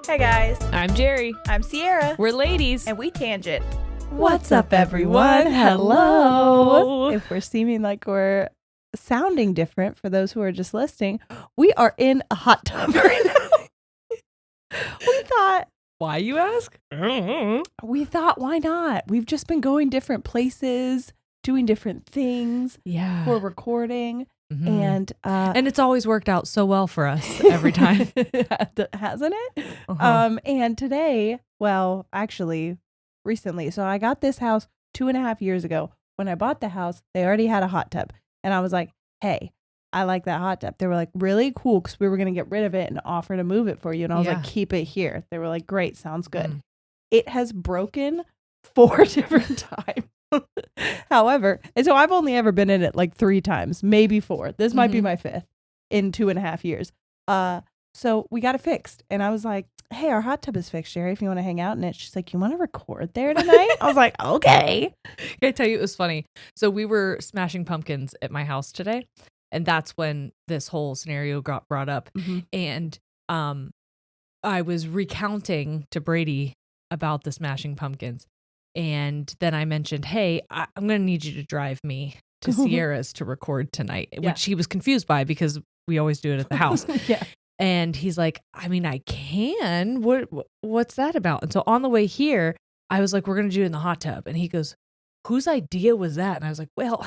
Hey guys, I'm Jerry. I'm Ciara. We're ladies. And we tangent. What's up, everyone? Hello. If we're seeming like we're sounding different for those who are just listening, we are in a hot tub right now. We thought, Why, you ask? why not? We've just been going different places, doing different things. Yeah. For recording. Mhm. And it's always worked out so well for us every time. hasn't it? Uh-huh. And today, well, actually, recently, so I got this house 2.5 years ago. When I bought the house, they already had a hot tub. And I was like, hey, I like that hot tub. They were like, really cool, because we were going to get rid of it and offer to move it for you. And I was like, keep it here. They were like, great, sounds good. It has broken 4 different times. However, and so I've only ever been in it like 3 times, maybe 4. This might be my 5th in 2.5 years. So we got it fixed. And I was like, hey, our hot tub is fixed, Jerry, if you want to hang out in it. She's like, you want to record there tonight? I was like, okay. Can I tell you, it was funny. So we were smashing pumpkins at my house today. And that's when this whole scenario got brought up. And I was recounting to Brady about the smashing pumpkins. And then I mentioned, hey, I'm going to need you to drive me to Ciara's to record tonight, which he was confused by because we always do it at the house. And he's like, I mean, I can. What's that about? And so on the way here, I was like, we're going to do it in the hot tub. And he goes, whose idea was that? And I was like, well,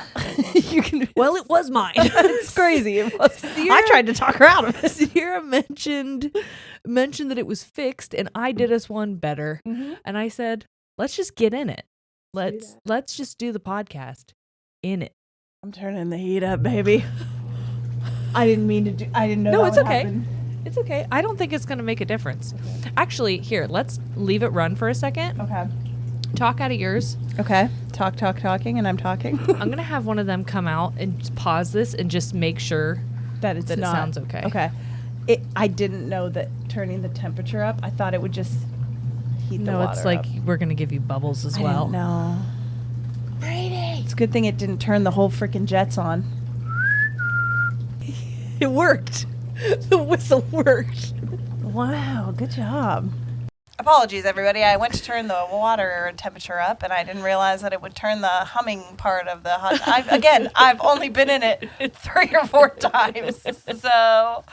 well, it was mine. It's crazy. It was. I tried to talk her out of it. Ciara mentioned that it was fixed, and I did us one better. And I said, let's just get in it. Let's just do the podcast in it. I'm turning the heat up, baby. I didn't know. No, that it's would okay. happen. It's okay. I don't think it's going to make a difference. Actually, here, let's leave it run for a second. Okay. Talk out of yours. Okay. Talking, and I'm talking. I'm going to have one of them come out and just pause this and just make sure that it sounds okay. Okay. I didn't know that turning the temperature up, I thought it would just heat the water No, it's like up. we're going to give you bubbles as well. No. Brady. It's a good thing it didn't turn the whole freaking jets on. It worked. The whistle worked. Wow, good job. Apologies, everybody. I went to turn the water temperature up, and I didn't realize that it would turn the humming part of the hot. I've only been in it 3 or 4 times. So,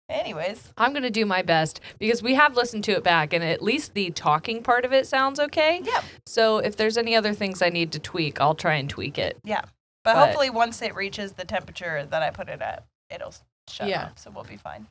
anyways. I'm going to do my best because we have listened to it back, and at least the talking part of it sounds okay. Yeah. So if there's any other things I need to tweak, I'll try and tweak it. Yeah. But hopefully once it reaches the temperature that I put it at, it'll shut off, so we'll be fine.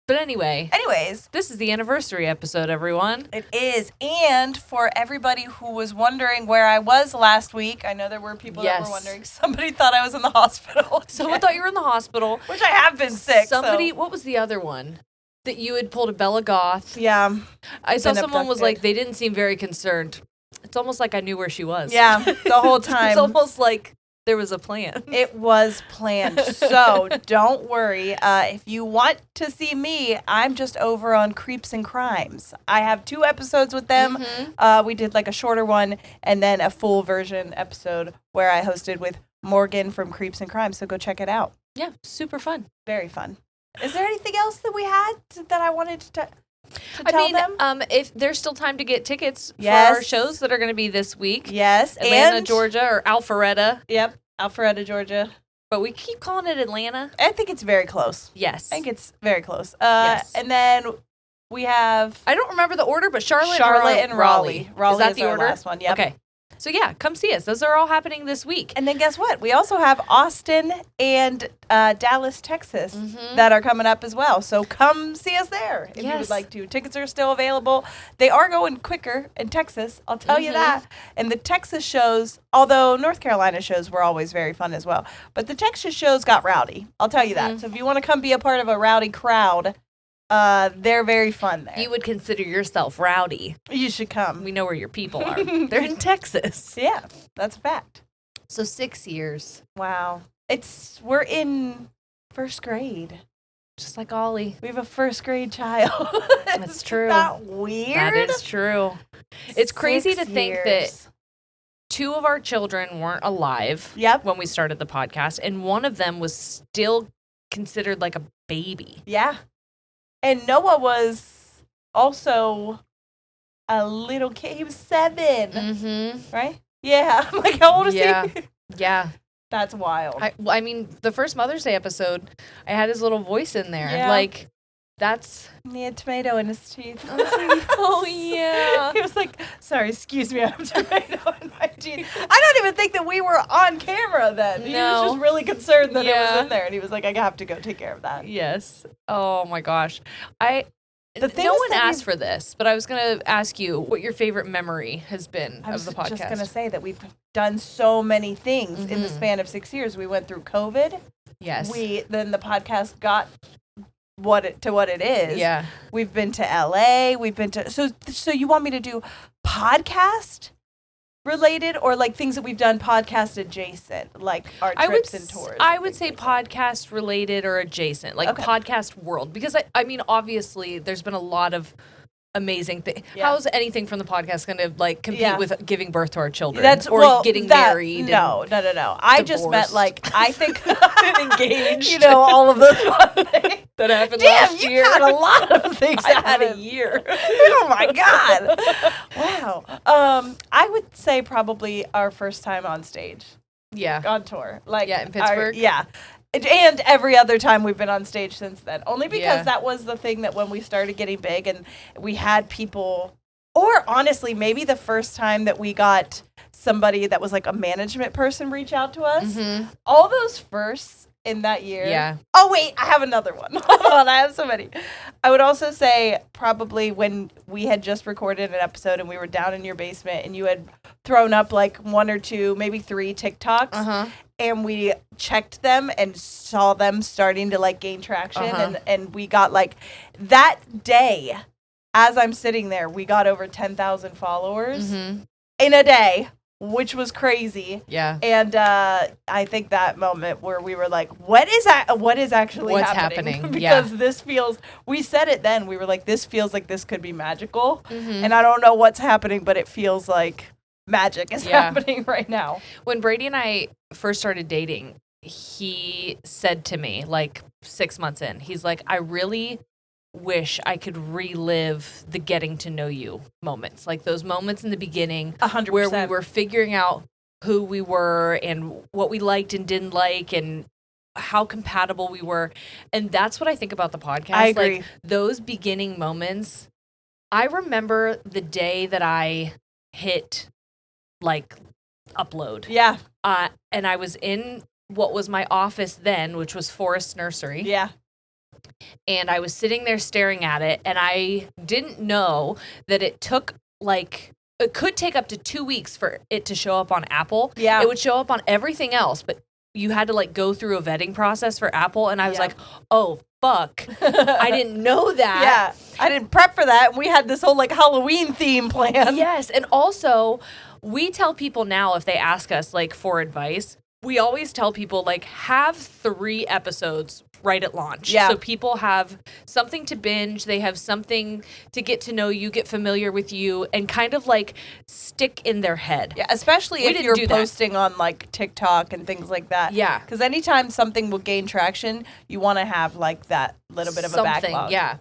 But anyways, this is the anniversary episode, everyone. It is. And for everybody who was wondering where I was last week, I know there were people that were wondering. Somebody thought I was in the hospital. Someone thought you were in the hospital. Which I have been sick. What was the other one? That you had pulled a Bella Goth. Yeah. I saw someone was like, they didn't seem very concerned. It's almost like I knew where she was. Yeah, the whole time. It's almost like there was a plan. It was planned. So don't worry. If you want to see me, I'm just over on Creeps and Crimes. I have 2 episodes with them. We did like a shorter one and then a full version episode where I hosted with Morgan from Creeps and Crimes. So go check it out. Yeah, super fun. Very fun. Is there anything else that we had that I wanted to tell them? If there's still time to get tickets for our shows that are going to be this week. Yes. Atlanta, Georgia, or Alpharetta. Yep. Alpharetta, Georgia. But we keep calling it Atlanta. I think it's very close. Yes. I think it's very close. Yes. And then we have... I don't remember the order, but Charlotte and Raleigh. Raleigh is that is the our order? last one. Yep. Okay. So yeah, come see us. Those are all happening this week. And then guess what? We also have Austin and Dallas, Texas that are coming up as well. So come see us there if you would like to. Tickets are still available. They are going quicker in Texas. I'll tell you that. And the Texas shows, although North Carolina shows were always very fun as well, but the Texas shows got rowdy. I'll tell you that. So if you want to come be a part of a rowdy crowd, they're very fun there. You would consider yourself rowdy. You should come. We know where your people are. They're in Texas. Yeah, that's a fact. So 6 years. Wow. We're in 1st grade. Just like Ollie. We have a 1st grade child. That's true. Isn't that weird? That is true. It's crazy to think that 2 of our children weren't alive when we started the podcast, and one of them was still considered like a baby. Yeah. And Noah was also a little kid. He was 7. Mm-hmm. Right? Yeah. I'm like, how old is Yeah. he? Yeah. That's wild. I mean, the first Mother's Day episode, I had his little voice in there. Yeah. Like, that's... He had tomato in his teeth. Oh, yeah. He was like, sorry, excuse me, I have tomato in my teeth. I don't even think that we were on camera then. He was just really concerned that it was in there. And he was like, I have to go take care of that. Yes. Oh, my gosh. No one asked for this, but I was going to ask you what your favorite memory has been of the podcast. I was just going to say that we've done so many things in the span of 6 years. We went through COVID. Yes. Then the podcast got what it is. Yeah. We've been to LA. We've been to so you want me to do podcast related or like things that we've done podcast adjacent, like our trips and tours? I would say podcast related or adjacent, like podcast world, because I mean, obviously there's been a lot of amazing thing. Yeah. How's anything from the podcast going to like compete with giving birth to our children getting married? No. I just meant like I think engaged. All of those fun things that happened last year. You've had a lot of things. I've had a year. Oh my god! Wow. I would say probably our first time on stage. Yeah. On tour, in Pittsburgh. And every other time we've been on stage since then. Only because that was the thing that when we started getting big and we had people, or honestly, maybe the first time that we got somebody that was like a management person reach out to us. Mm-hmm. All those firsts in that year. Yeah. Oh, wait, I have another one. Hold on, I have so many. I would also say probably when we had just recorded an episode and we were down in your basement and you had thrown up like 1 or 2, maybe 3 TikToks. Uh-huh. And we checked them and saw them starting to like gain traction. Uh-huh. And we got like that day, as I'm sitting there, we got over 10,000 followers in a day, which was crazy. Yeah. And I think that moment where we were like, what is actually happening? Because this feels, we said it then, we were like, this feels like this could be magical. Mm-hmm. And I don't know what's happening, but it feels like magic is happening right now. When Brady and I first started dating, he said to me, like 6 months in, he's like, I really wish I could relive the getting to know you moments. Like those moments in the beginning 100%. Where we were figuring out who we were and what we liked and didn't like and how compatible we were. And that's what I think about the podcast. I agree. Like those beginning moments. I remember the day that I hit like upload. Yeah. And I was in what was my office then, which was Forest Nursery. Yeah. And I was sitting there staring at it, and I didn't know that it took it could take up to 2 weeks for it to show up on Apple. Yeah. It would show up on everything else, but you had to like go through a vetting process for Apple. And I was like, oh, fuck. I didn't know that. Yeah. I didn't prep for that. We had this whole like Halloween theme plan. Yes. And also, we tell people now if they ask us like for advice, we always tell people like have 3 episodes right at launch. Yeah. So people have something to binge. They have something to get to know you, get familiar with you, and kind of like stick in their head. Yeah, especially if you're posting on like TikTok and things like that. Yeah. Because anytime something will gain traction, you want to have like that little bit of a backlog. Yeah.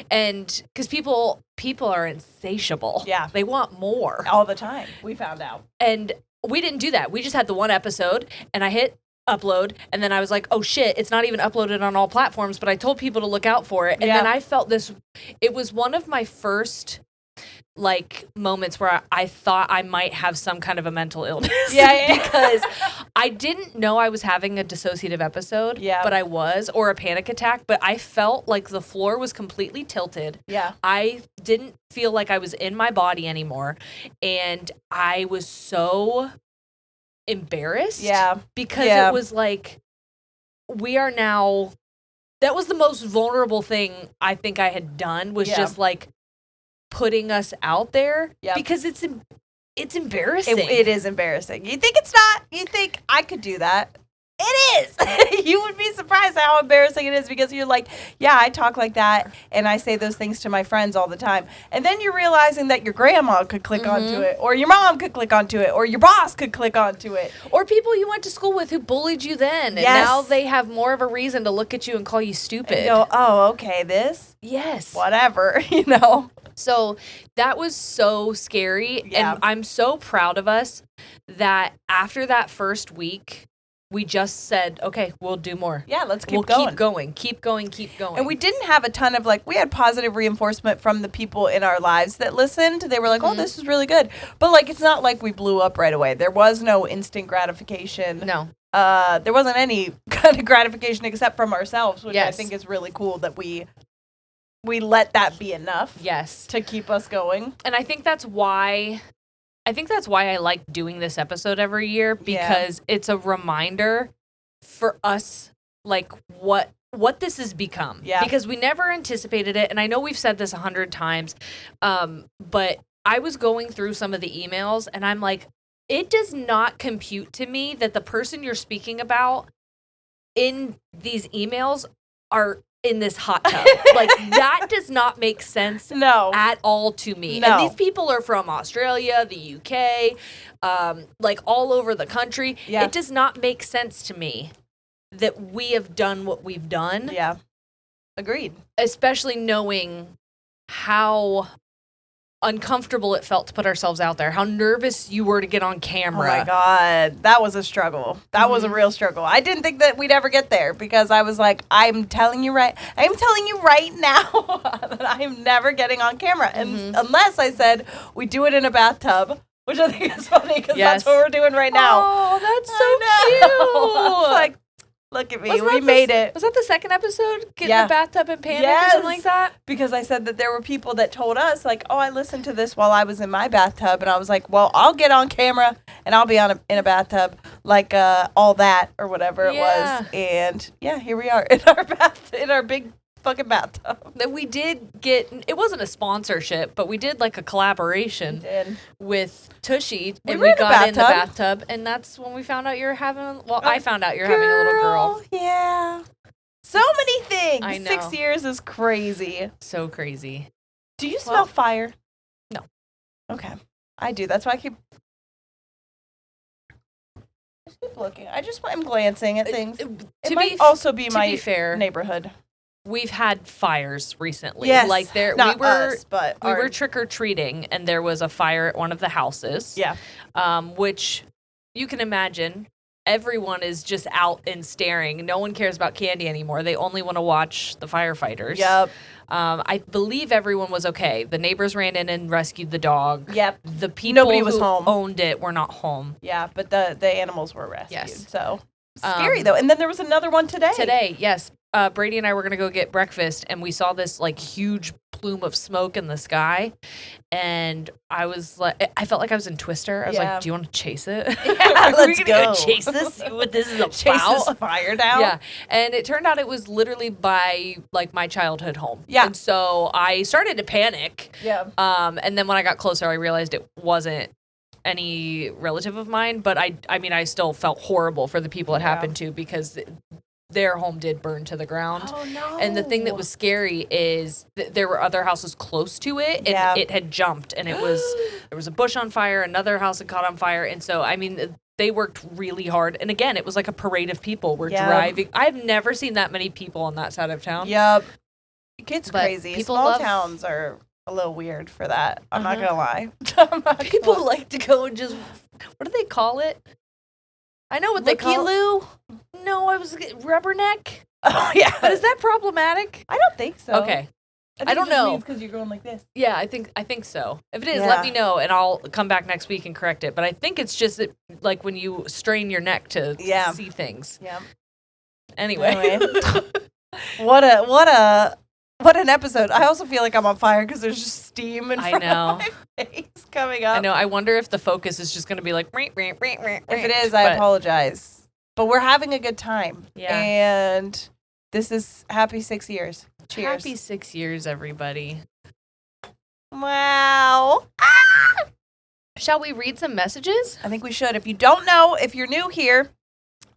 And because people are insatiable. Yeah. They want more. All the time, we found out. And we didn't do that. We just had the 1 episode, and I hit upload, and then I was like, oh shit, it's not even uploaded on all platforms, but I told people to look out for it. And then I felt this, it was one of my first like moments where I thought I might have some kind of a mental illness. Because I didn't know I was having a dissociative episode, but I was, or a panic attack, but I felt like the floor was completely tilted. Yeah. I didn't feel like I was in my body anymore, and I was so embarrassed. Yeah. Because it was like, we are now, that was the most vulnerable thing I think I had done, was just like putting us out there. Because it's embarrassing. It is embarrassing. You think it's not? You think I could do that? It is. You would be surprised how embarrassing it is, because you're like, yeah, I talk like that and I say those things to my friends all the time. And then you're realizing that your grandma could click onto it, or your mom could click onto it, or your boss could click onto it. Or people you went to school with who bullied you then. And now they have more of a reason to look at you and call you stupid. And go, oh, okay, this? Yes. Whatever, you know? So that was so scary. Yeah. And I'm so proud of us that after that first week, we just said, okay, we'll do more. Yeah, let's keep we'll going. Keep going. And we didn't have a ton of, like, we had positive reinforcement from the people in our lives that listened. They were like, oh, this is really good. But, like, it's not like we blew up right away. There was no instant gratification. No. There wasn't any kind of gratification except from ourselves, which I think is really cool that we let that be enough. Yes. To keep us going. And I think that's why I like doing this episode every year, because it's a remander for us, like, what this has become. Yeah. Because we never anticipated it. And I know we've said this 100 times, but I was going through some of the emails and I'm like, it does not compute to me that the person you're speaking about in these emails are in this hot tub. Like, that does not make sense at all to me. No. And these people are from Australia, the UK, like all over the country. Yeah. It does not make sense to me that we have done what we've done. Yeah. Agreed. Especially knowing how uncomfortable it felt to put ourselves out there, how nervous you were to get on camera. Oh my God. That was a struggle. That was a real struggle. I didn't think that we'd ever get there because I was like, I'm telling you right now that I'm never getting on camera. And unless I said we do it in a bathtub, which I think is funny because that's what we're doing right now. Oh, that's so cute. I was like, look at me. We made it. Was that the second episode? Get in the bathtub and panic or something like that? Because I said that there were people that told us, like, oh, I listened to this while I was in my bathtub. And I was like, well, I'll get on camera and I'll be in a bathtub, like all that or whatever it was. And yeah, here we are in our big fucking bathtub. That we did get, it wasn't a sponsorship, but we did like a collaboration with Tushy, and we got in the bathtub, and that's when we found out you're having, I found out you're having a little girl. Yeah. So many things. I know. 6 years is crazy. So crazy. Do you smell fire? No. Okay. I do. That's why I keep looking. I'm glancing at things. It might also be my neighborhood. We've had fires recently. Yes, like not us, but we were trick or treating, and there was a fire at one of the houses. Yeah, which you can imagine. Everyone is just out and staring. No one cares about candy anymore. They only want to watch the firefighters. Yep. I believe everyone was okay. The neighbors ran in and rescued the dog. Yep. The people Nobody was home. Owned it were not home. Yeah, but the animals were rescued. Yes. So scary though. And then there was another one today. Today, yes. Brady and I were going to go get breakfast, and we saw this like huge plume of smoke in the sky, and I was like, I felt like I was in Twister. I was like, do you want to chase it? Yeah, let's go. Chase this, see what this is about. Chase this fire down. Yeah, and it turned out it was literally by like my childhood home. Yeah. And so I started to panic. Yeah. And then when I got closer, I realized it wasn't any relative of mine, but I mean, I still felt horrible for the people it happened to, because their home did burn to the ground. Oh, no. And the thing that was scary is there were other houses close to it, and it had jumped, and there was a bush on fire, another house had caught on fire, and so, I mean, they worked really hard. And again, it was like a parade of people were driving. I've never seen that many people on that side of town. Yep. It's But crazy. Small towns are a little weird for that. I'm not going to lie. People like to go and just, what do they call it? I know what they call it. No, I was rubberneck. Oh, yeah. But is that problematic? I don't think so. Okay. I don't know. Because you're going like this. Yeah, I think so. If it is, let me know, and I'll come back next week and correct it. But I think it's just that, like, when you strain your neck to see things. Yeah. Anyway. What an episode. I also feel like I'm on fire because there's just steam in front of my face coming up. I know. I wonder if the focus is just going to be like... If it is, I apologize. But we're having a good time. Yeah. And this is happy 6 years. Cheers. Happy 6 years, everybody. Wow. Shall we read some messages? I think we should. If you don't know, if you're new here,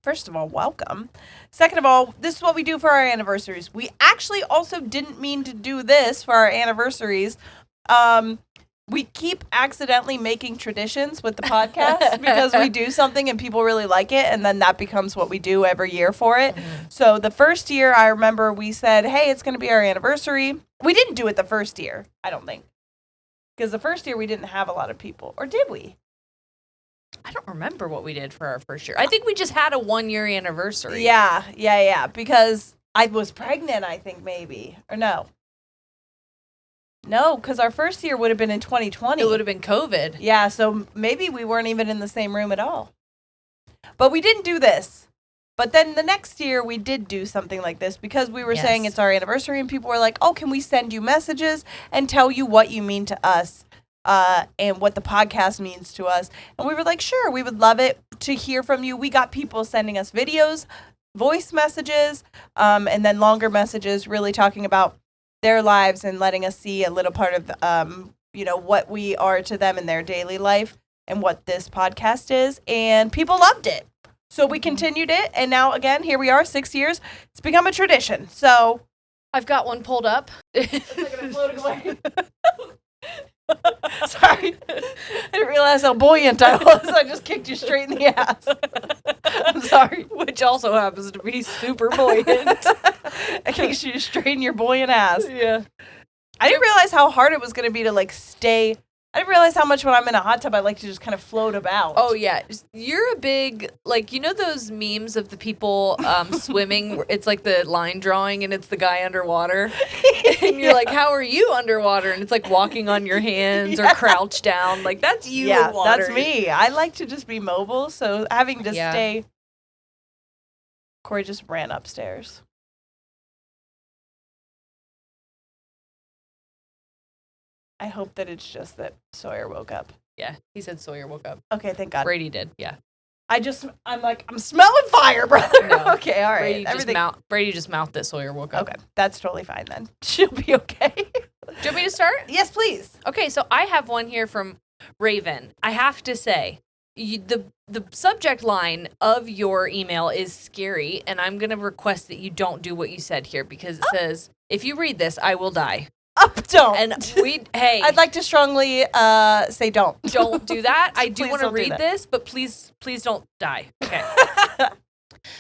first of all, welcome. Second of all, this is what we do for our anniversaries. We actually also didn't mean to do this for our anniversaries. We keep accidentally making traditions with the podcast because we do something and people really like it, and then that becomes what we do every year for it. Mm-hmm. So the first year, I remember we said, hey, it's going to be our anniversary. We didn't do it the first year, I don't think. Because the first year we didn't have a lot of people. Or did we? I don't remember what we did for our first year. I think we just had a 1-year anniversary. Yeah. Because I was pregnant, I think, maybe. Or no. No, because our first year would have been in 2020. It would have been COVID. Yeah, so maybe we weren't even in the same room at all. But we didn't do this. But then the next year we did do something like this because we were saying it's our anniversary and people were like, oh, can we send you messages and tell you what you mean to us and what the podcast means to us? And we were like, sure, we would love it to hear from you. We got people sending us videos, voice messages, and then longer messages really talking about their lives and letting us see a little part of, what we are to them in their daily life and what this podcast is. And people loved it. So we continued it. And now, again, here we are, 6 years. It's become a tradition. So I've got one pulled up. it's like I'm floating away. Sorry. I didn't realize how buoyant I was. I just kicked you straight in the ass. I'm sorry. Which also happens to be super buoyant. I kicked you straight in your buoyant ass. Yeah. I didn't realize how hard it was going to be to, stay. I didn't realize how much when I'm in a hot tub, I like to just kind of float about. Oh, yeah. You're a big, those memes of the people swimming? Where it's like the line drawing and it's the guy underwater. And you're like, how are you underwater? And it's like walking on your hands or crouched down. Like, that's you in water. That's me. I like to just be mobile. So having to stay. Corey just ran upstairs. I hope that it's just that Sawyer woke up. Yeah, he said Sawyer woke up. Okay, thank God. Brady did, yeah. I'm smelling fire, brother. No. Okay, all right. Brady just mouthed that Sawyer woke up. Okay, that's totally fine then. She'll be okay. Do you want me to start? Yes, please. Okay, so I have one here from Raven. I have to say, the subject line of your email is scary, and I'm going to request that you don't do what you said here because it says, if you read this, I will die. Don't. And I'd like to strongly say don't. Don't do that. I do want to read this, but please don't die. Okay.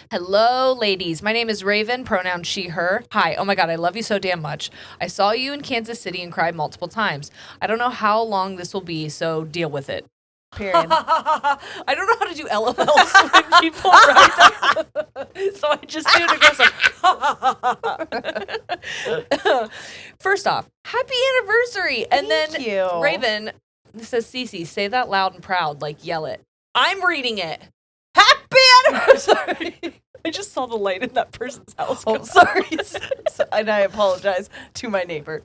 Hello, ladies. My name is Raven, pronoun she, her. Hi. Oh my God, I love you so damn much. I saw you in Kansas City and cried multiple times. I don't know how long this will be, so deal with it. Period. I don't know how to do LOLs when people write them. So I just do it aggressive. First off, happy anniversary. And Thank then you. Raven says, Cece, say that loud and proud, like yell it. I'm reading it. Happy anniversary. I just saw the light in that person's house. Oh, sorry. And I apologize to my neighbor.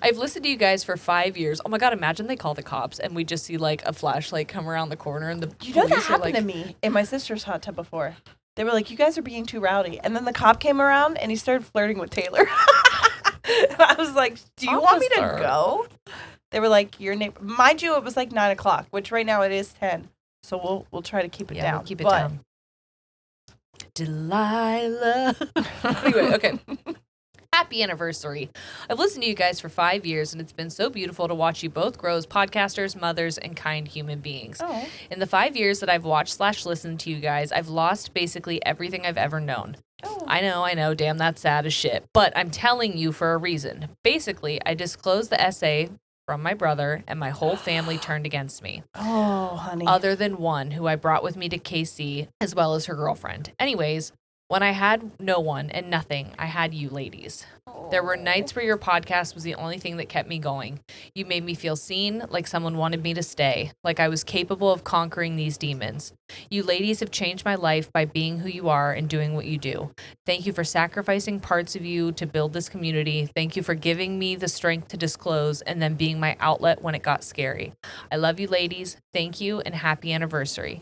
I've listened to you guys for 5 years. Oh my God, imagine they call the cops and we just see like a flashlight come around the corner and the that happened to me in my sister's hot tub before. They were like, you guys are being too rowdy. And then the cop came around and he started flirting with Taylor. And I was like, do you want me to go? They were like, your neighbor. Mind you, it was like 9 o'clock, which right now it is 10. So we'll try to keep it down. We'll keep it down. Delilah. Anyway, okay. Happy anniversary. I've listened to you guys for 5 years, and it's been so beautiful to watch you both grow as podcasters, mothers, and kind human beings. Oh. In the 5 years that I've watched/listened to you guys, I've lost basically everything I've ever known. Oh. I know. Damn, that's sad as shit. But I'm telling you for a reason. Basically, I disclosed the essay from my brother, and my whole family turned against me. Oh, honey. Other than one who I brought with me to KC, as well as her girlfriend. Anyways, when I had no one and nothing, I had you ladies. There were nights where your podcast was the only thing that kept me going. You made me feel seen, like someone wanted me to stay, like I was capable of conquering these demons. You ladies have changed my life by being who you are and doing what you do. Thank you for sacrificing parts of you to build this community. Thank you for giving me the strength to disclose and then being my outlet when it got scary. I love you ladies. Thank you and happy anniversary.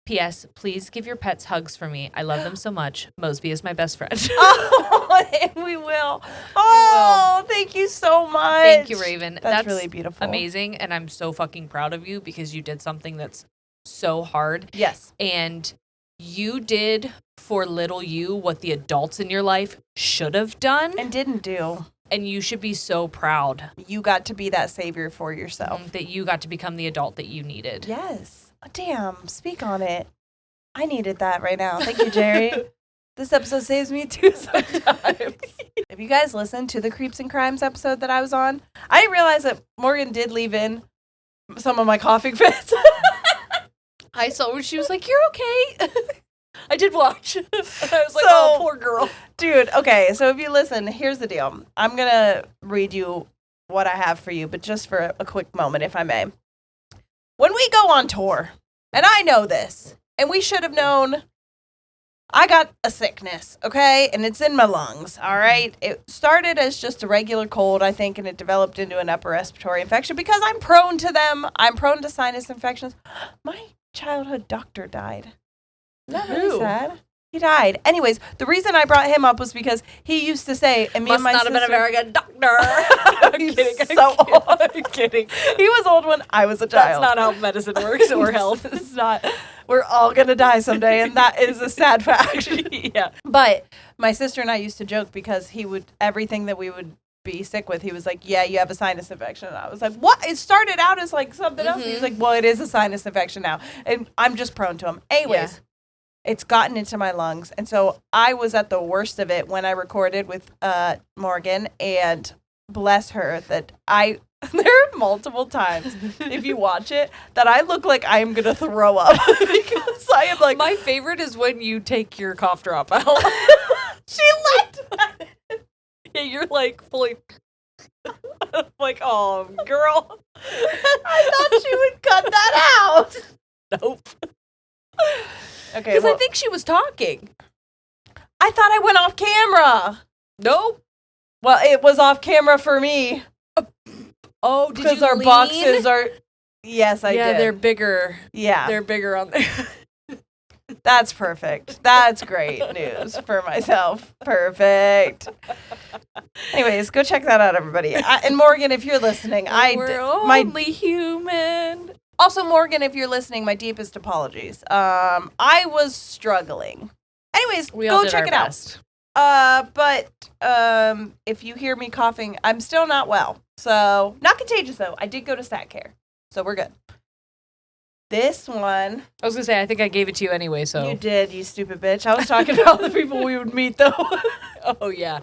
P.S. Please give your pets hugs for me. I love them so much. Mosby is my best friend. Oh, we will. Oh, thank you so much. Thank you, Raven. That's really beautiful. Amazing. And I'm so fucking proud of you because you did something that's so hard. Yes. And you did for little you what the adults in your life should have done. And didn't do. And you should be so proud. You got to be that savior for yourself. That you got to become the adult that you needed. Yes. Oh, damn. Speak on it. I needed that right now. Thank you, Jerry. This episode saves me too sometimes. If you guys listened to the Creeps and Crimes episode that I was on, I didn't realize that Morgan did leave in some of my coughing fits. I saw when she was like, "You're okay." I did watch. I was like, "Oh, poor girl." Dude, okay, so if you listen, here's the deal. I'm going to read you what I have for you, but just for a quick moment, if I may. When we go on tour, and I know this, and we should have known, I got a sickness, okay? And it's in my lungs, all right? It started as just a regular cold, I think, and it developed into an upper respiratory infection because I'm prone to them. I'm prone to sinus infections. My childhood doctor died. Isn't that really sad? He died. Anyways, the reason I brought him up was because he used to say, and me and my sister... Must not have been a very good doctor. I'm kidding. Old. I'm kidding. He was old when I was a child. That's not how medicine works or health. It's not. We're all going to die someday, and that is a sad fact. Yeah. But my sister and I used to joke because he would, everything that we would be sick with, he was like, yeah, you have a sinus infection. And I was like, what? It started out as like something else. He was like, well, it is a sinus infection now. And I'm just prone to them. Anyways, it's gotten into my lungs. And so I was at the worst of it when I recorded with Morgan, and bless her that there are multiple times, if you watch it, that I look like I am going to throw up because I am like... My favorite is when you take your cough drop out. She left that. Yeah, you're like fully... like, oh, girl. I thought she would cut that out. Nope. Okay, because I think she was talking. I thought I went off camera. Nope. Well, it was off camera for me. Oh, did you because our boxes are... Yes, I did. Yeah, they're bigger. Yeah. They're bigger on there. That's perfect. That's great news for myself. Perfect. Anyways, go check that out, everybody. And Morgan, if you're listening, we're only human. Also, Morgan, if you're listening, my deepest apologies. I was struggling. Anyways, go check it out. But if you hear me coughing, I'm still not well. So, not contagious, though. I did go to stat care. So, we're good. This one... I was going to say, I think I gave it to you anyway, so... You did, you stupid bitch. I was talking about the people we would meet, though. Oh, yeah.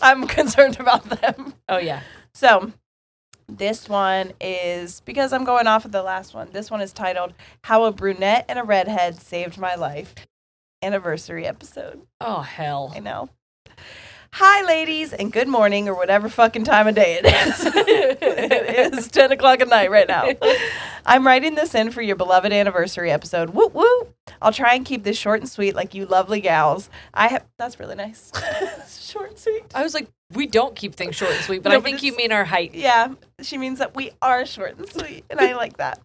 I'm concerned about them. Oh, yeah. So, this one is... Because I'm going off of the last one. This one is titled, How a Brunette and a Redhead Saved My Life. Anniversary episode. Oh, hell. I know. Hi, ladies, and good morning, or whatever fucking time of day it is. It is 10 o'clock at night right now. I'm writing this in for your beloved anniversary episode. Woo woo. I'll try and keep this short and sweet like you lovely gals. That's really nice. Short and sweet. I was like, we don't keep things short and sweet, but I think you mean our height. Yeah, she means that we are short and sweet, and I like that.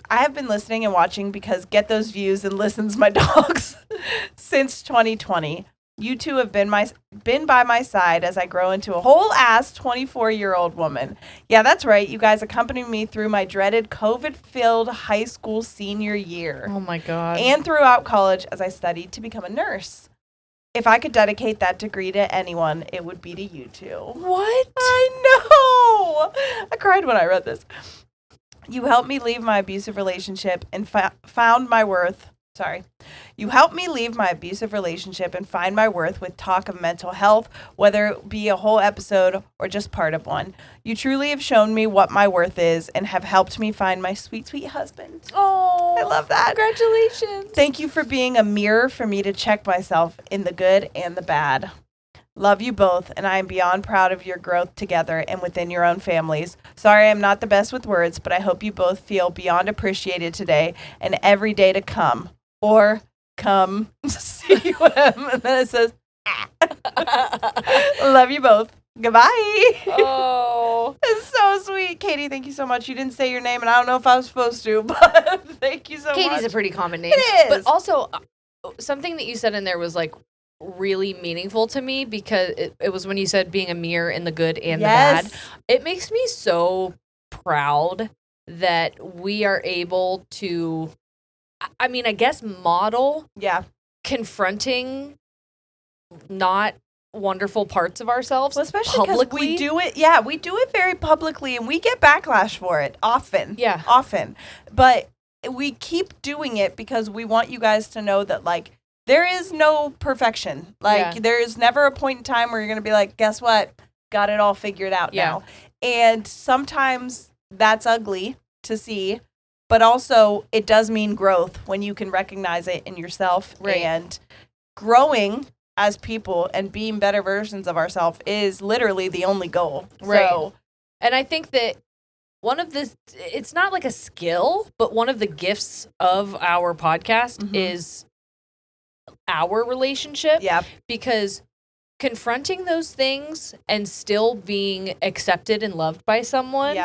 I have been listening and watching because get those views and listens my dogs since 2020. You two have been by my side as I grow into a whole-ass 24-year-old woman. Yeah, that's right. You guys accompanied me through my dreaded COVID-filled high school senior year. Oh, my God. And throughout college as I studied to become a nurse. If I could dedicate that degree to anyone, it would be to you two. What? I know. I cried when I read this. You helped me leave my abusive relationship and found my worth. You helped me leave my abusive relationship and find my worth with talk of mental health, whether it be a whole episode or just part of one. You truly have shown me what my worth is and have helped me find my sweet, sweet husband. Oh, I love that. Congratulations. Thank you for being a mirror for me to check myself in the good and the bad. Love you both, and I am beyond proud of your growth together and within your own families. Sorry I'm not the best with words, but I hope you both feel beyond appreciated today and every day to come. Or come C-U-M. And then it says, love you both. Goodbye. Oh. It's so sweet. Katie, thank you so much. You didn't say your name, and I don't know if I was supposed to, but thank you so much. Katie's a pretty common name. It is. But also, something that you said in there was like really meaningful to me because it was when you said being a mirror in the good and the bad. It makes me so proud that we are able to... I mean, I guess model confronting not wonderful parts of ourselves, well, especially publicly. We do it. Yeah, we do it very publicly, and we get backlash for it often. Yeah, often. But we keep doing it because we want you guys to know that, like, there is no perfection. Like, there is never a point in time where you're going to be like, guess what? Got it all figured out now. And sometimes that's ugly to see, but also it does mean growth when you can recognize it in yourself. And growing as people and being better versions of ourselves is literally the only goal. So, and I think that one of the, it's not like a skill, but one of the gifts of our podcast is our relationship. Because confronting those things and still being accepted and loved by someone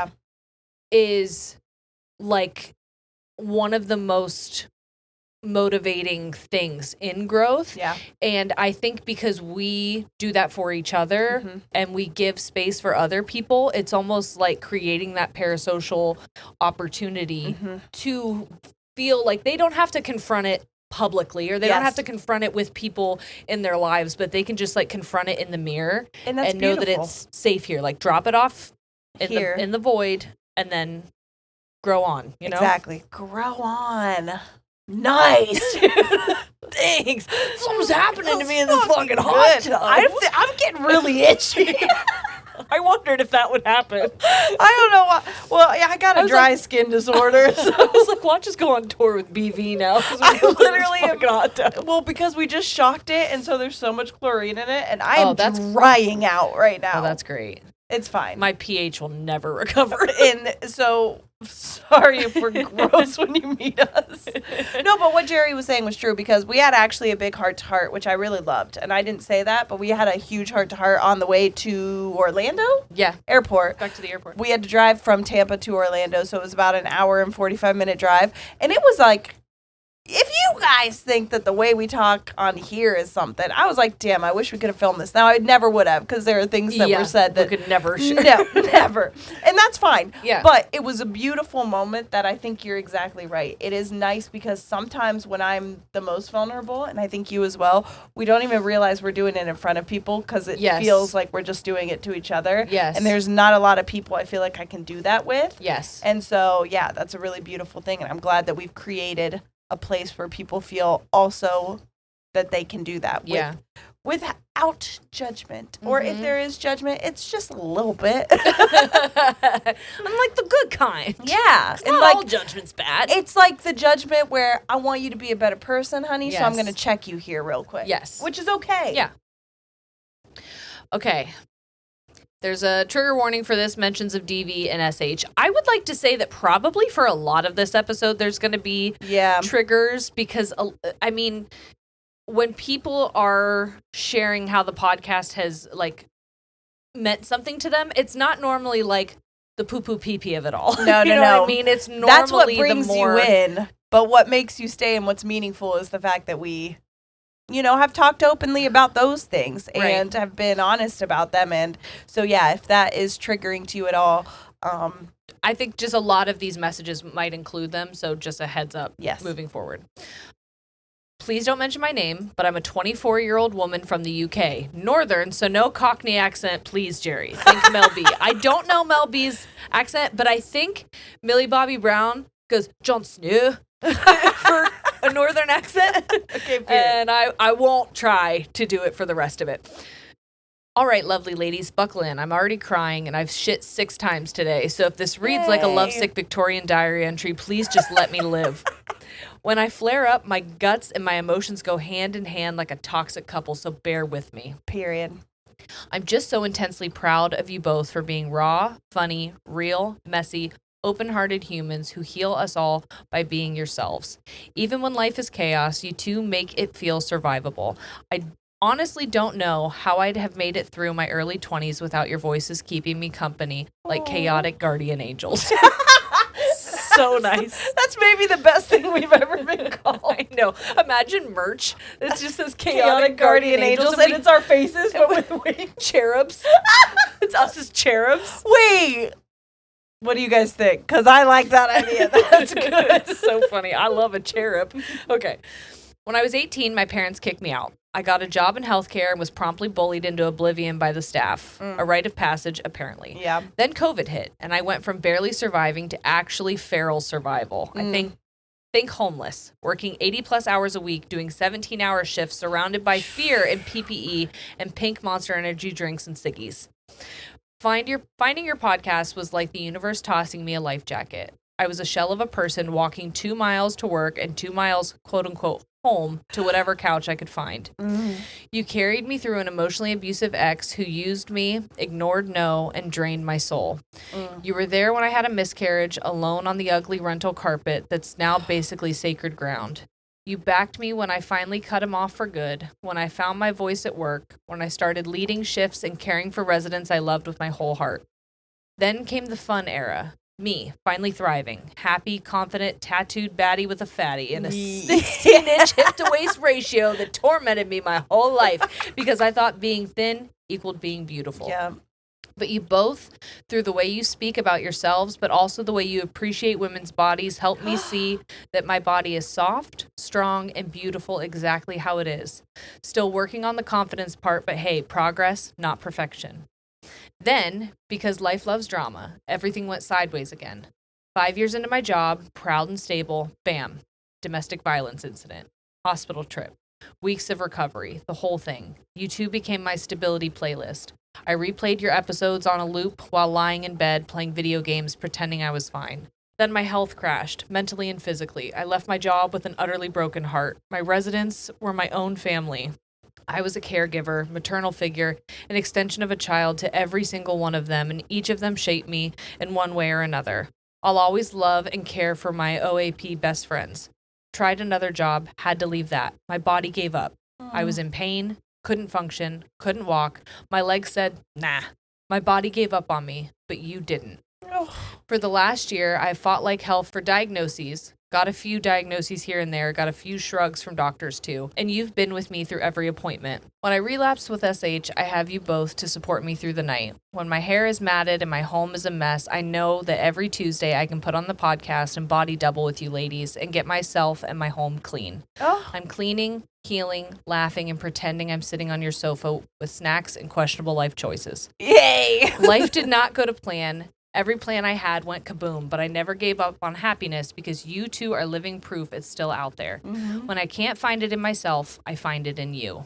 is like one of the most motivating things in growth. And I think because we do that for each other and we give space for other people, it's almost like creating that parasocial opportunity to feel like they don't have to confront it publicly, or they don't have to confront it with people in their lives, but they can just like confront it in the mirror and know that it's safe here. Like drop it off in the void and then grow on, you know? Exactly. Grow on. Nice. Thanks. Something's happening to me in this fucking hot tub. I'm getting really itchy. I wondered if that would happen. I don't know why. Well, yeah, I got a dry skin disorder. So. I was like, watch us go on tour with BV now. I literally am hot tub. Well, because we just shocked it, and so there's so much chlorine in it, and I am drying out right now. Oh, that's great. It's fine. My pH will never recover. And so, sorry if we're gross when you meet us. No, but what Jerry was saying was true, because we had actually a big heart-to-heart, which I really loved. And I didn't say that, but we had a huge heart-to-heart on the way to Orlando? Airport. Back to the airport. We had to drive from Tampa to Orlando, so it was about an hour and 45-minute drive. And it was like, if you guys think that the way we talk on here is something, I was like, damn, I wish we could have filmed this. Now, I never would have, because there are things that were said that we could never share. No, never. And that's fine. Yeah. But it was a beautiful moment that I think you're exactly right. It is nice because sometimes when I'm the most vulnerable, and I think you as well, we don't even realize we're doing it in front of people, because it feels like we're just doing it to each other. And there's not a lot of people I feel like I can do that with. And so, yeah, that's a really beautiful thing. And I'm glad that we've created a place where people feel also that they can do that without judgment. Or if there is judgment, it's just a little bit. I'm like the good kind. Yeah. And not all judgment's bad. It's like the judgment where I want you to be a better person, honey, so I'm going to check you here real quick. Which is okay. Yeah. Okay. There's a trigger warning for this, mentions of DV and SH. I would like to say that probably for a lot of this episode, there's going to be triggers, because, I mean, when people are sharing how the podcast has, like, meant something to them, it's not normally, like, the poo-poo pee-pee of it all. No, you know what I mean? It's normally that's what brings you in, but what makes you stay and what's meaningful is the fact that we, you know, have talked openly about those things and have been honest about them. And so, yeah, if that is triggering to you at all, I think just a lot of these messages might include them. So just a heads up moving forward. Please don't mention my name, but I'm a 24-year-old woman from the UK. Northern, so no Cockney accent, please, Jerry. Think Mel B. I don't know Mel B's accent, but I think Millie Bobby Brown goes, Jon Snow, for a Northern accent. And I won't try to do it for the rest of it. All right, lovely ladies, buckle in. I'm already crying, and I've shit 6 times today. So if this reads like a lovesick Victorian diary entry, please just let me live. When I flare up, my guts and my emotions go hand in hand like a toxic couple, so bear with me. Period. I'm just so intensely proud of you both for being raw, funny, real, messy, open-hearted humans who heal us all by being yourselves. Even when life is chaos, you two make it feel survivable. I honestly don't know how I'd have made it through my early 20s without your voices keeping me company like chaotic guardian angels. So nice. That's maybe the best thing we've ever been called. I know. Imagine merch. It just says chaotic guardian angels, and it's our faces, but with wings. Cherubs. It's us as cherubs. Wait. What do you guys think? Because I like that idea. That's good. It's so funny. I love a cherub. Okay. When I was 18, my parents kicked me out. I got a job in healthcare and was promptly bullied into oblivion by the staff. A rite of passage, apparently. Yeah. Then COVID hit, and I went from barely surviving to actually feral survival. I think Think homeless, working 80 plus hours a week, doing 17-hour shifts, surrounded by fear and PPE and pink Monster Energy drinks and ciggies. Finding your podcast was like the universe tossing me a life jacket. I was a shell of a person walking 2 miles to work and 2 miles, quote unquote, home to whatever couch I could find. You carried me through an emotionally abusive ex who used me, ignored no, and drained my soul. You were there when I had a miscarriage, alone on the ugly rental carpet that's now basically sacred ground. You backed me when I finally cut him off for good, when I found my voice at work, when I started leading shifts and caring for residents I loved with my whole heart. Then came the fun era. Me, finally thriving, happy, confident, tattooed baddie with a fatty and a 16-inch hip-to-waist ratio that tormented me my whole life because I thought being thin equaled being beautiful. Yeah. But you both, through the way you speak about yourselves, but also the way you appreciate women's bodies, helped me see that my body is soft, strong, and beautiful exactly how it is. Still working on the confidence part, but hey, progress, not perfection. Then, because life loves drama, everything went sideways again. 5 years into my job, proud and stable, bam, domestic violence incident, hospital trip, weeks of recovery, the whole thing. You two became my stability playlist. I replayed your episodes on a loop while lying in bed playing video games pretending I was fine. Then my health crashed, mentally and physically. I left my job with an utterly broken heart. My residents were my own family. I was a caregiver, maternal figure, an extension of a child to every single one of them, and each of them shaped me in one way or another. I'll always love and care for my OAP best friends. Tried another job, had to leave that. My body gave up. I was in pain, couldn't function, couldn't walk. My legs said, nah. My body gave up on me, but you didn't. For the last year, I fought like hell for diagnoses, got a few diagnoses here and there, got a few shrugs from doctors too, and you've been with me through every appointment. When I relapsed with SH, I have you both to support me through the night. When my hair is matted and my home is a mess, I know that every Tuesday I can put on the podcast and body double with you ladies and get myself and my home clean. I'm cleaning, healing, laughing, and pretending I'm sitting on your sofa with snacks and questionable life choices. Yay! Life did not go to plan. Every plan I had went kaboom, but I never gave up on happiness because you two are living proof it's still out there. When I can't find it in myself, I find it in you.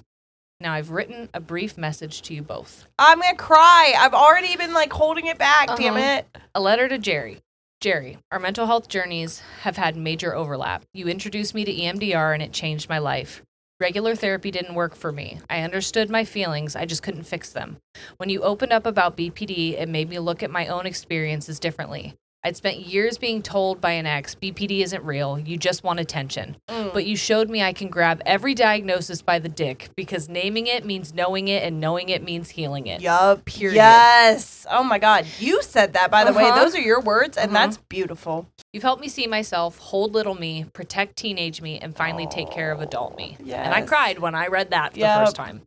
Now I've written a brief message to you both. I'm going to cry. I've already been holding it back, damn it. A letter to Jerry. Jerry, our mental health journeys have had major overlap. You introduced me to EMDR and it changed my life. Regular therapy didn't work for me. I understood my feelings, I just couldn't fix them. When you opened up about BPD, it made me look at my own experiences differently. I'd spent years being told by an ex, BPD isn't real, you just want attention. But you showed me I can grab every diagnosis by the dick because naming it means knowing it and knowing it means healing it. Yup. Period. Yes. Oh my God. You said that, by the way. Those are your words, and that's beautiful. You've helped me see myself, hold little me, protect teenage me, and finally take care of adult me. Yes. And I cried when I read that the first time.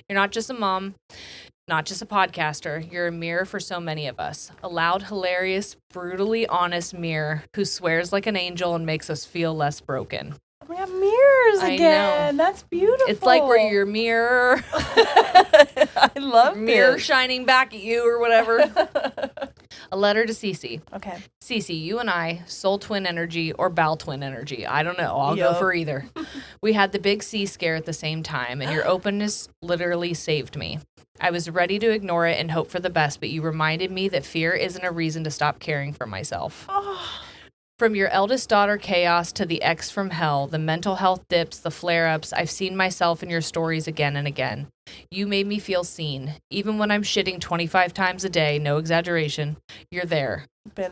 You're not just a mom, not just a podcaster. You're a mirror for so many of us. A loud, hilarious, brutally honest mirror who swears like an angel and makes us feel less broken. We have mirrors again. That's beautiful. It's like we're your mirror. I love mirror this. shining back at you or whatever. A letter to Cece. Okay. Cece, you and I, soul twin energy or bowel twin energy. I don't know. I'll go for either. We had the big C scare at the same time, and your openness literally saved me. I was ready to ignore it and hope for the best, but you reminded me that fear isn't a reason to stop caring for myself. From your eldest daughter chaos to the ex from hell, the mental health dips, the flare-ups, I've seen myself in your stories again and again. You made me feel seen. Even when I'm shitting 25 times a day, no exaggeration, you're there.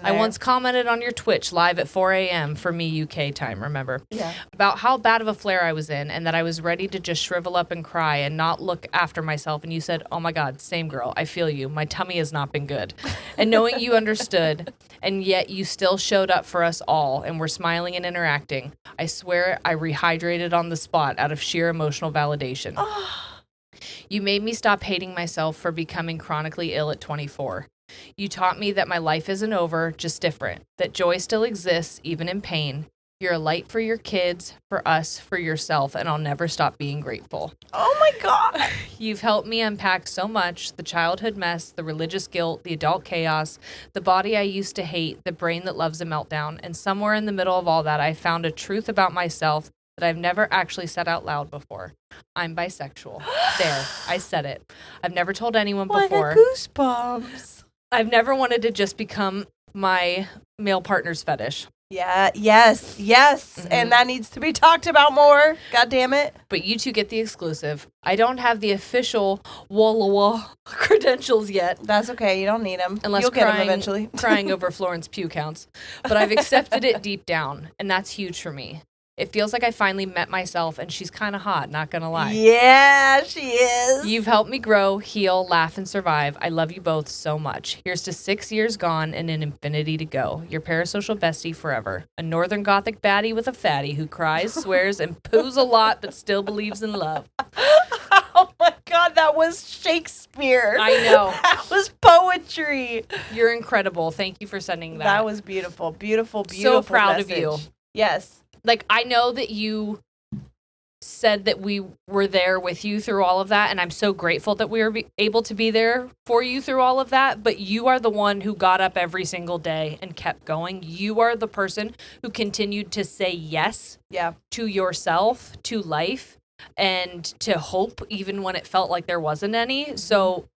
I once commented on your Twitch live at 4 a.m. for me UK time, remember? Yeah. About how bad of a flare I was in and that I was ready to just shrivel up and cry and not look after myself. And you said, oh my God, same girl. I feel you. My tummy has not been good. And knowing you understood, and yet you still showed up for us all and were smiling and interacting. I swear I rehydrated on the spot out of sheer emotional validation. You made me stop hating myself for becoming chronically ill at 24. You taught me that my life isn't over, just different, that joy still exists, even in pain. You're a light for your kids, for us, for yourself, and I'll never stop being grateful. Oh my God. You've helped me unpack so much, the childhood mess, the religious guilt, the adult chaos, the body I used to hate, the brain that loves a meltdown, and somewhere in the middle of all that, I found a truth about myself that I've never actually said out loud before. I'm bisexual. There, I said it. I've never told anyone before. I got goosebumps. I've never wanted to just become my male partner's fetish. Yeah, yes. Mm-hmm. And that needs to be talked about more. God damn it. But you two get the exclusive. I don't have the official Walla Walla credentials yet. That's okay. You don't need them. Unless you'll get them eventually. Crying over Florence Pugh counts. But I've accepted it deep down, and that's huge for me. It feels like I finally met myself, and she's kind of hot, not gonna lie. Yeah, she is. You've helped me grow, heal, laugh, and survive. I love you both so much. Here's to 6 years gone and an infinity to go. Your parasocial bestie forever. A northern gothic baddie with a fatty who cries, swears, and poos a lot, but still believes in love. Oh my God, that was Shakespeare. I know. That was poetry. You're incredible. Thank you for sending that. That was beautiful. Beautiful. So proud message. of you. Yes. Like, I know that you said that we were there with you through all of that, and I'm so grateful that we were able to be there for you through all of that, but you are the one who got up every single day and kept going. You are the person who continued to say yes to yourself, to life, and to hope, even when it felt like there wasn't any. So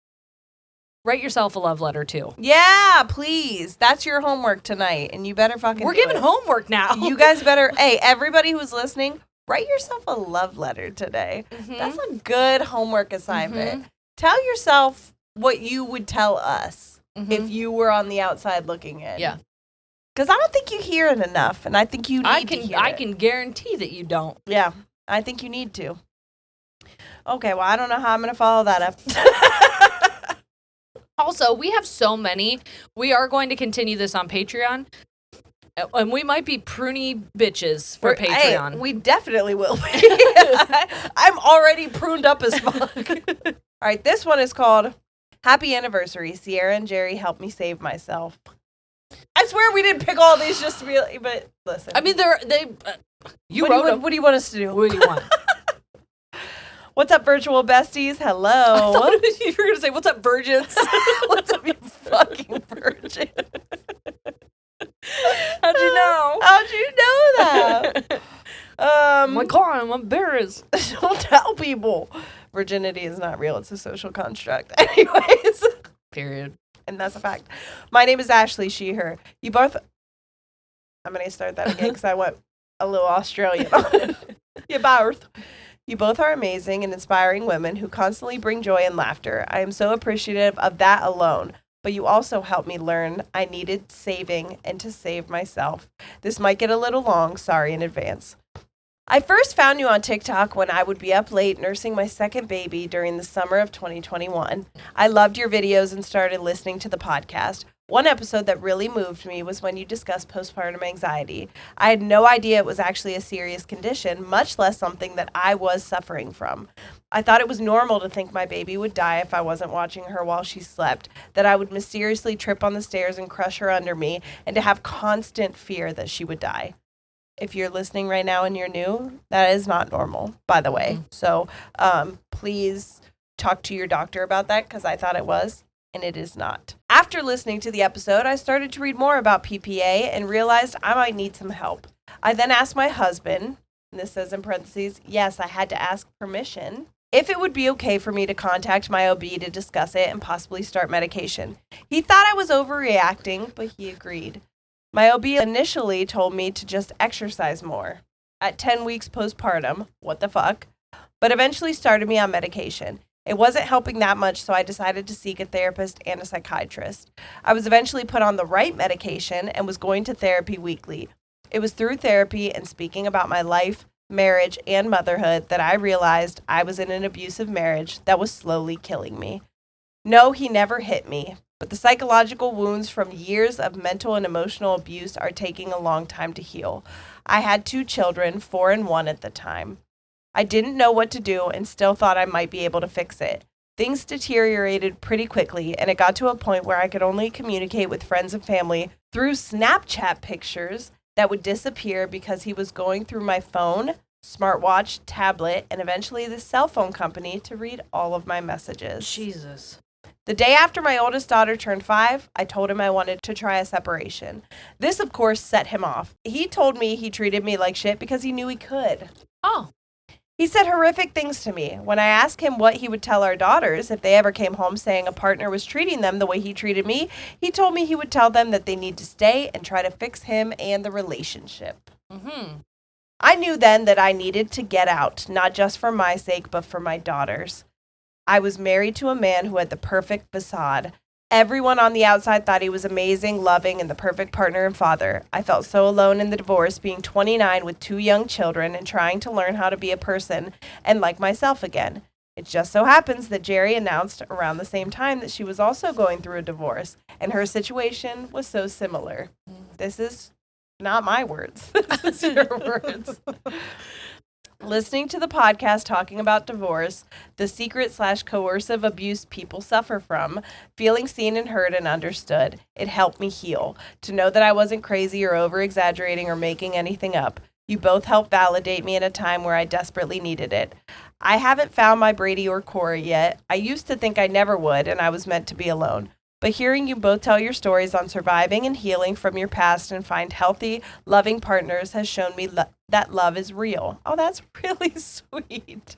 write yourself a love letter, too. Yeah, please. That's your homework tonight, and you better fucking We're giving homework now. You guys better, hey, everybody who's listening, write yourself a love letter today. Mm-hmm. That's a good homework assignment. Mm-hmm. Tell yourself what you would tell us if you were on the outside looking in. Yeah. Because I don't think you hear it enough, and I think you need to hear it. I can guarantee that you don't. Yeah, I think you need to. Okay, well, I don't know how I'm going to follow that up. Also, we have so many. We are going to continue this on Patreon. And we might be pruny bitches for Patreon. Hey, we definitely will be. I'm already pruned up as fuck. All right, this one is called Happy Anniversary. Ciara and Jerry helped me save myself. I swear we didn't pick all these just to be like, but listen. I mean, you wrote them. What do you want us to do? What do you want? What's up, virtual besties? Hello. I thought you were going to say, what's up, virgins? What's up, you fucking virgin? How'd you know? How'd you know that? Oh my God, I'm embarrassed. Don't tell people. Virginity is not real. It's a social construct. Anyways. Period. And that's a fact. My name is Ashley, she, her. You both... I'm going to start that again because I went a little Australian on it. You both. You both are amazing and inspiring women who constantly bring joy and laughter. I am so appreciative of that alone. But you also helped me learn I needed saving and to save myself. This might get a little long. Sorry in advance. I first found you on TikTok when I would be up late nursing my second baby during the summer of 2021. I loved your videos and started listening to the podcast. One episode that really moved me was when you discussed postpartum anxiety. I had no idea it was actually a serious condition, much less something that I was suffering from. I thought it was normal to think my baby would die if I wasn't watching her while she slept, that I would mysteriously trip on the stairs and crush her under me, and to have constant fear that she would die. If you're listening right now and you're new, that is not normal, by the way. So please talk to your doctor about that because I thought it was, and it is not. After listening to the episode, I started to read more about PPA and realized I might need some help. I then asked my husband, and this says in parentheses, yes, I had to ask permission, if it would be okay for me to contact my OB to discuss it and possibly start medication. He thought I was overreacting, but he agreed. My OB initially told me to just exercise more. At 10 weeks postpartum, what the fuck, but eventually started me on medication. It wasn't helping that much, so I decided to seek a therapist and a psychiatrist. I was eventually put on the right medication and was going to therapy weekly. It was through therapy and speaking about my life, marriage, and motherhood that I realized I was in an abusive marriage that was slowly killing me. No, he never hit me, but the psychological wounds from years of mental and emotional abuse are taking a long time to heal. I had 2 children, 4 and 1 at the time. I didn't know what to do and still thought I might be able to fix it. Things deteriorated pretty quickly, and it got to a point where I could only communicate with friends and family through Snapchat pictures that would disappear because he was going through my phone, smartwatch, tablet, and eventually the cell phone company to read all of my messages. Jesus. The day after my oldest daughter turned 5, I told him I wanted to try a separation. This, of course, set him off. He told me he treated me like shit because he knew he could. Oh. He said horrific things to me. When I asked him what he would tell our daughters if they ever came home saying a partner was treating them the way he treated me, he told me he would tell them that they need to stay and try to fix him and the relationship. I knew then that I needed to get out, not just for my sake, but for my daughters. I was married to a man who had the perfect facade. Everyone on the outside thought he was amazing, loving, and the perfect partner and father. I felt so alone in the divorce, being 29 with 2 young children and trying to learn how to be a person and like myself again. It just so happens that Jerry announced around the same time that she was also going through a divorce, and her situation was so similar. This is not my words. This is your words. Listening to the podcast talking about divorce, the secret/coercive abuse people suffer from, feeling seen and heard and understood, it helped me heal. To know that I wasn't crazy or over-exaggerating or making anything up. You both helped validate me in a time where I desperately needed it. I haven't found my Brady or Corey yet. I used to think I never would, and I was meant to be alone. But hearing you both tell your stories on surviving and healing from your past and find healthy, loving partners has shown me that love is real. Oh, that's really sweet.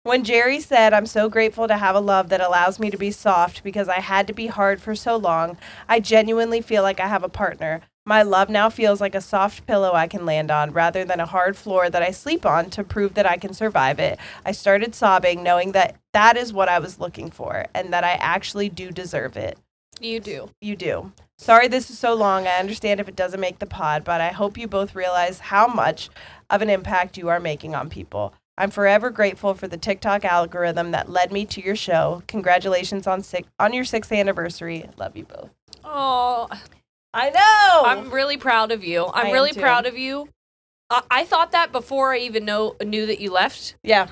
When Jerry said, I'm so grateful to have a love that allows me to be soft because I had to be hard for so long, I genuinely feel like I have a partner. My love now feels like a soft pillow I can land on rather than a hard floor that I sleep on to prove that I can survive it. I started sobbing, knowing that that is what I was looking for and that I actually do deserve it. You do. You do. Sorry this is so long. I understand if it doesn't make the pod, but I hope you both realize how much of an impact you are making on people. I'm forever grateful for the TikTok algorithm that led me to your show. Congratulations on your 6th anniversary. Love you both. Oh, I know. I'm really proud of you. I'm really proud of you. I thought that before I even knew that you left. Yeah.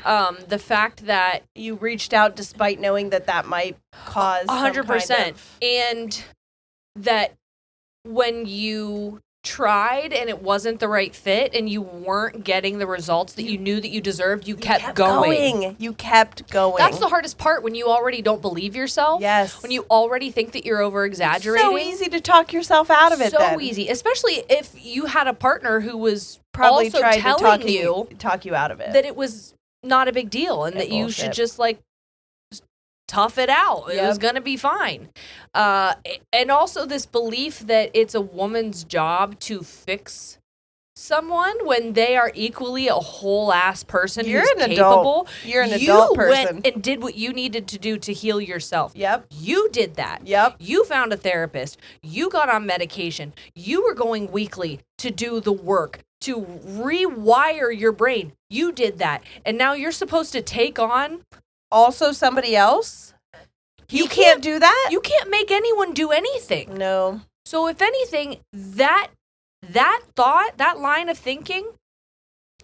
The fact that you reached out despite knowing that might cause 100%, and that when you tried and it wasn't the right fit and you weren't getting the results that you knew that you deserved, you kept going. You kept going. That's the hardest part, when you already don't believe yourself. Yes. When you already think that you're over-exaggerating. So easy to talk yourself out of it So easy, especially if you had a partner who was probably also tried telling to talk you out of it. That it was not a big deal and that you should just tough it out. It was going to be fine. And also this belief that it's a woman's job to fix someone when they are equally a whole ass person who's capable. You're an adult person. You went and did what you needed to do to heal yourself. Yep. You did that. Yep. You found a therapist. You got on medication. You were going weekly to do the work, to rewire your brain. You did that. And now you're supposed to take on also somebody else? You can't do that? You can't make anyone do anything. No. So if anything, that thought, that line of thinking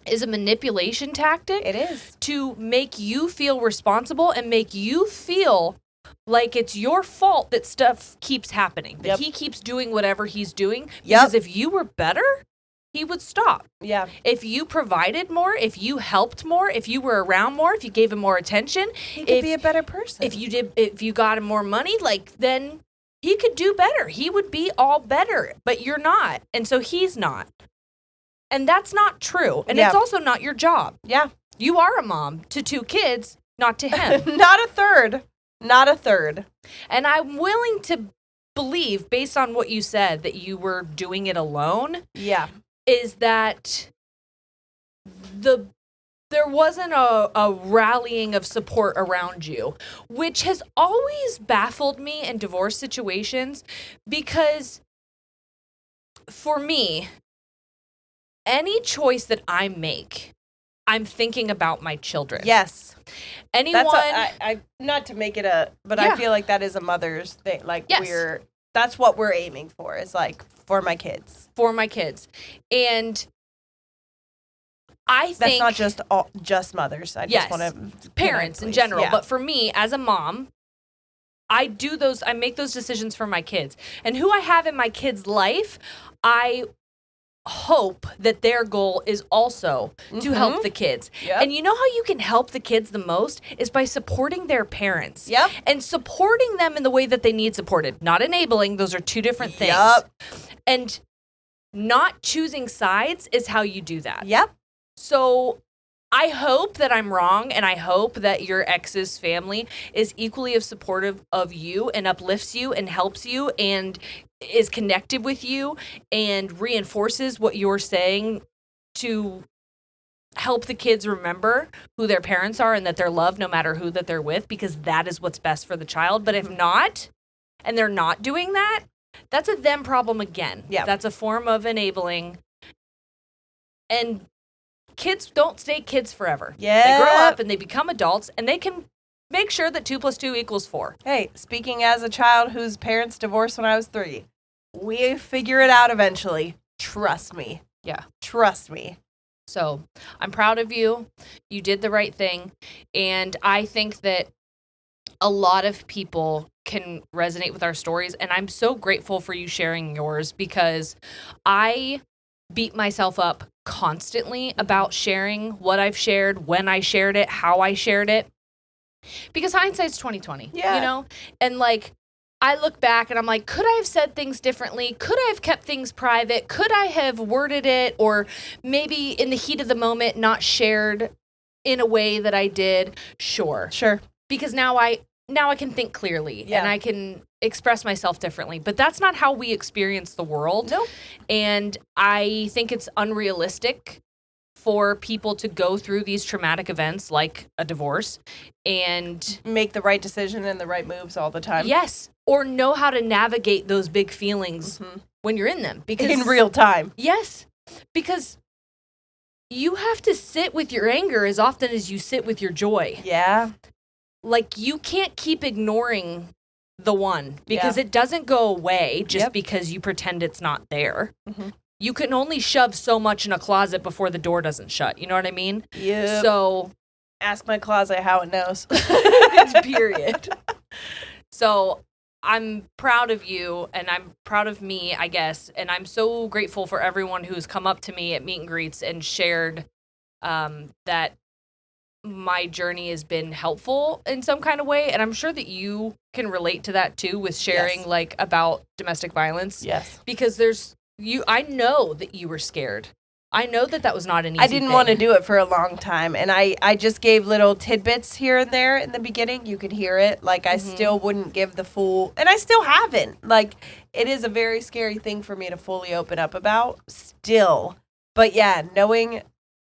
is a manipulation tactic. It is. To make you feel responsible and make you feel like it's your fault that stuff keeps happening. That he keeps doing whatever he's doing. Because if you were better, he would stop. Yeah. If you provided more, if you helped more, if you were around more, if you gave him more attention, he could be a better person. If you got him more money, then he could do better. He would be all better, but you're not. And so he's not. And that's not true. And it's also not your job. Yeah. You are a mom to 2 kids, not to him. Not a third. Not a third. And I'm willing to believe, based on what you said, that you were doing it alone. Yeah. Is that there wasn't a rallying of support around you, which has always baffled me in divorce situations, because for me, any choice that I make, I'm thinking about my children. Yes. Anyone. I not to make it but I feel like that is a mother's thing. Yes. That's what we're aiming for, is for my kids. For my kids. And I think that's not just mothers. I just want to parents in general. Yeah. But for me, as a mom, I make those decisions for my kids. And who I have in my kids' life, I hope that their goal is also to help the kids. Yep. And you know how you can help the kids the most is by supporting their parents. Yep. And supporting them in the way that they need supported. Not enabling. Those are two different things. Yep. And not choosing sides is how you do that. Yep. So I hope that I'm wrong, and I hope that your ex's family is equally as supportive of you and uplifts you and helps you and is connected with you and reinforces what you're saying to help the kids remember who their parents are and that they're loved no matter who that they're with, because that is what's best for the child. But if not, and they're not doing that, that's a them problem again. Yeah. That's a form of enabling. And kids don't stay kids forever. Yeah. They grow up and they become adults, and they can make sure that 2 + 2 = 4. Hey, speaking as a child whose parents divorced when I was 3, we figure it out eventually. Trust me. Yeah. Trust me. So I'm proud of you. You did the right thing. And I think that a lot of people can resonate with our stories. And I'm so grateful for you sharing yours, because I beat myself up constantly about sharing what I've shared, when I shared it, how I shared it. Because hindsight's 20/20, Yeah. you know? And like, I look back and I'm like, could I have said things differently? Could I have kept things private? Could I have worded it, or maybe in the heat of the moment not shared in a way that I did? Sure. Because now I can think clearly, Yeah. and I can express myself differently. But that's not how we experience the world. Nope. And I think it's unrealistic for people to go through these traumatic events like a divorce and Make the right decision and the right moves all the time. yes, or know how to navigate those big feelings when you're in them. Because In real time. yes, because you have to sit with your anger as often as you sit with your joy. Yeah. Like, you can't keep ignoring the one, because Yeah. it doesn't go away just Yep. because you pretend it's not there. Mhm. You can only shove so much in a closet before the door doesn't shut. You know what I mean? Yep. So, Ask my closet how it knows. period. So, I'm proud of you, and I'm proud of me, I guess. And I'm so grateful for everyone who's come up to me at meet and greets and shared that my journey has been helpful in some kind of way. And I'm sure that you can relate to that too, with sharing Yes. like about domestic violence. Yes. Because I know that you were scared. I know that was not an easy I didn't thing. want to do it for a long time, and I just gave little tidbits here and there in the beginning. You could hear it. Like, I still wouldn't give the full, and I still haven't. Like, it is a very scary thing for me to fully open up about still. But yeah, knowing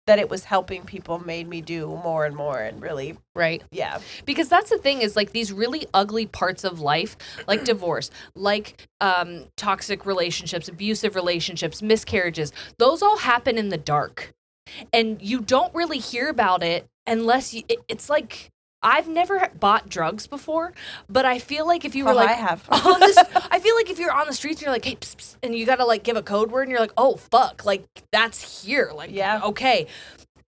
that it was helping people made me do more and more, and really, Right. yeah. Because that's the thing, is like these really ugly parts of life, like divorce, like toxic relationships, abusive relationships, miscarriages, those all happen in the dark. And you don't really hear about it unless it's like, I've never bought drugs before, but I feel like if you were like, I have. I feel like if you're on the streets and you're like, hey, psst, psst, and you got to like give a code word and you're like, oh, fuck, like that's here. Like, Yeah. okay,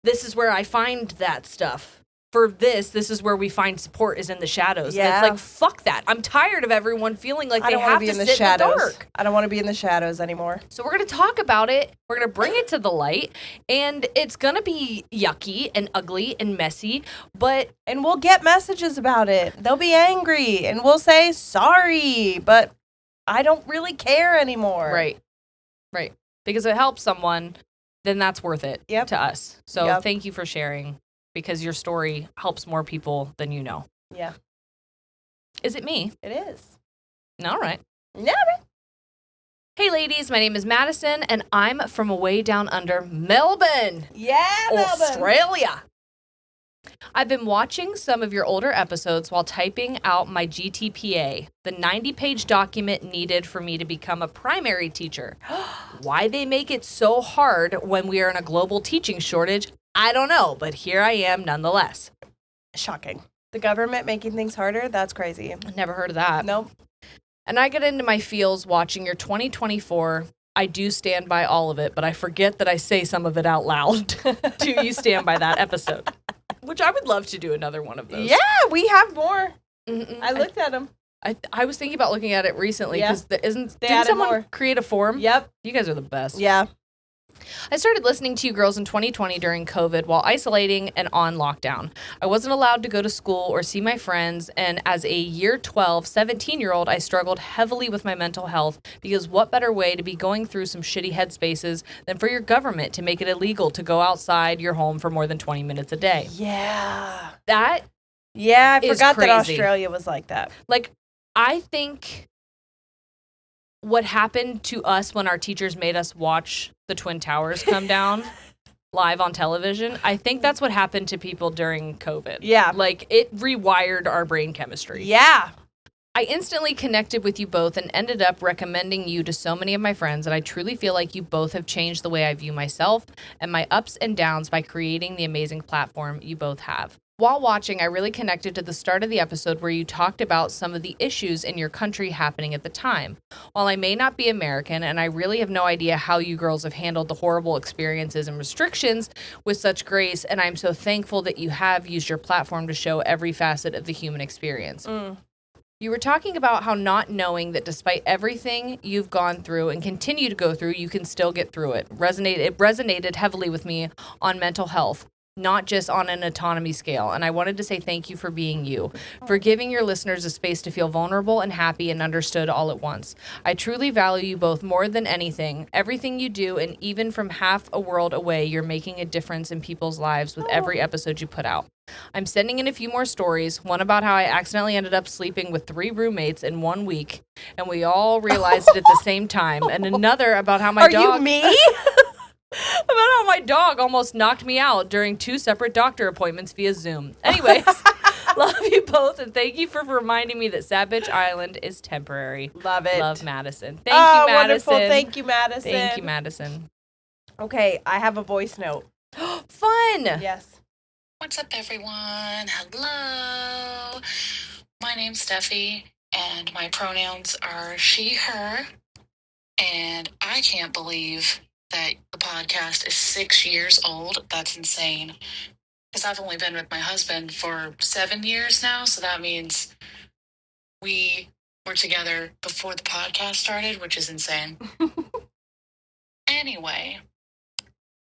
this is where I find that stuff. For this is where we find support, is in the shadows. Yeah. And it's like, fuck that. I'm tired of everyone feeling like I they don't want have to be to in the sit shadows. in the dark. I don't want to be in the shadows anymore. So we're going to talk about it. We're going to bring it to the light, and it's going to be yucky and ugly and messy, but And we'll get messages about it. They'll be angry, and we'll say sorry, but I don't really care anymore. right. Because it helps someone, then that's worth it Yep. to us. So Yep. thank you for sharing, because your story helps more people than you know. Yeah, Is it me? it is. All right. Yeah. Hey ladies, my name is Madison, and I'm from way down under Melbourne, Yeah, Melbourne. Australia. I've been watching some of your older episodes while typing out my GTPA, the 90-page document needed for me to become a primary teacher. Why they make it so hard when we are in a global teaching shortage, I don't know, but here I am nonetheless. Shocking. The government making things harder? That's crazy. Never heard of that. Nope. And I get into my feels watching your 2024. I do stand by all of it, but I forget that I say some of it out loud. Do you stand by that episode? Which I would love to do another one of those. Yeah, we have more. Mm-mm. I looked at them. I was thinking about looking at it recently, Yeah. because didn't added someone more. create a form? Yep. You guys are the best. Yeah. I started listening to you girls in 2020 during COVID while isolating and on lockdown. I wasn't allowed to go to school or see my friends, and as a year 12, 17-year-old, I struggled heavily with my mental health because what better way to be going through some shitty headspaces than for your government to make it illegal to go outside your home for more than 20 minutes a day? Yeah. That Yeah, I is forgot that crazy. Australia was like that. Like, I think what happened to us when our teachers made us watch the Twin Towers come down live on television, I think that's what happened to people during COVID. Yeah. Like, it rewired our brain chemistry. Yeah. I instantly connected with you both and ended up recommending you to so many of my friends, and I truly feel like you both have changed the way I view myself and my ups and downs by creating the amazing platform you both have. While watching, I really connected to the start of the episode where you talked about some of the issues in your country happening at the time. While I may not be American, and I really have no idea how you girls have handled the horrible experiences and restrictions with such grace, and I'm so thankful that you have used your platform to show every facet of the human experience. You were talking about how not knowing that despite everything you've gone through and continue to go through, you can still get through it. It resonated heavily with me on mental health, not just on an autonomy scale. And I wanted to say thank you for being you, for giving your listeners a space to feel vulnerable and happy and understood all at once. I truly value you both more than anything, everything you do, and even from half a world away, you're making a difference in people's lives with every episode you put out. I'm sending in a few more stories, one about how I accidentally ended up sleeping with 3 roommates in 1 week, and we all realized it at the same time, and another about how my dog... Are you me? About how my dog almost knocked me out during 2 separate doctor appointments via Zoom. Anyways, love you both, and thank you for reminding me that Sad Bitch Island is temporary. Love it. Love, Madison. Thank you, Madison. Wonderful. Thank you, Madison. Thank you, Madison. Okay, I have a voice note. Fun! Yes. What's up, everyone? Hello. My name's Steffi, and my pronouns are she, her, and I can't believe that the podcast is 6 years old. That's insane. Because I've only been with my husband for 7 years now, so that means we were together before the podcast started, which is insane. Anyway,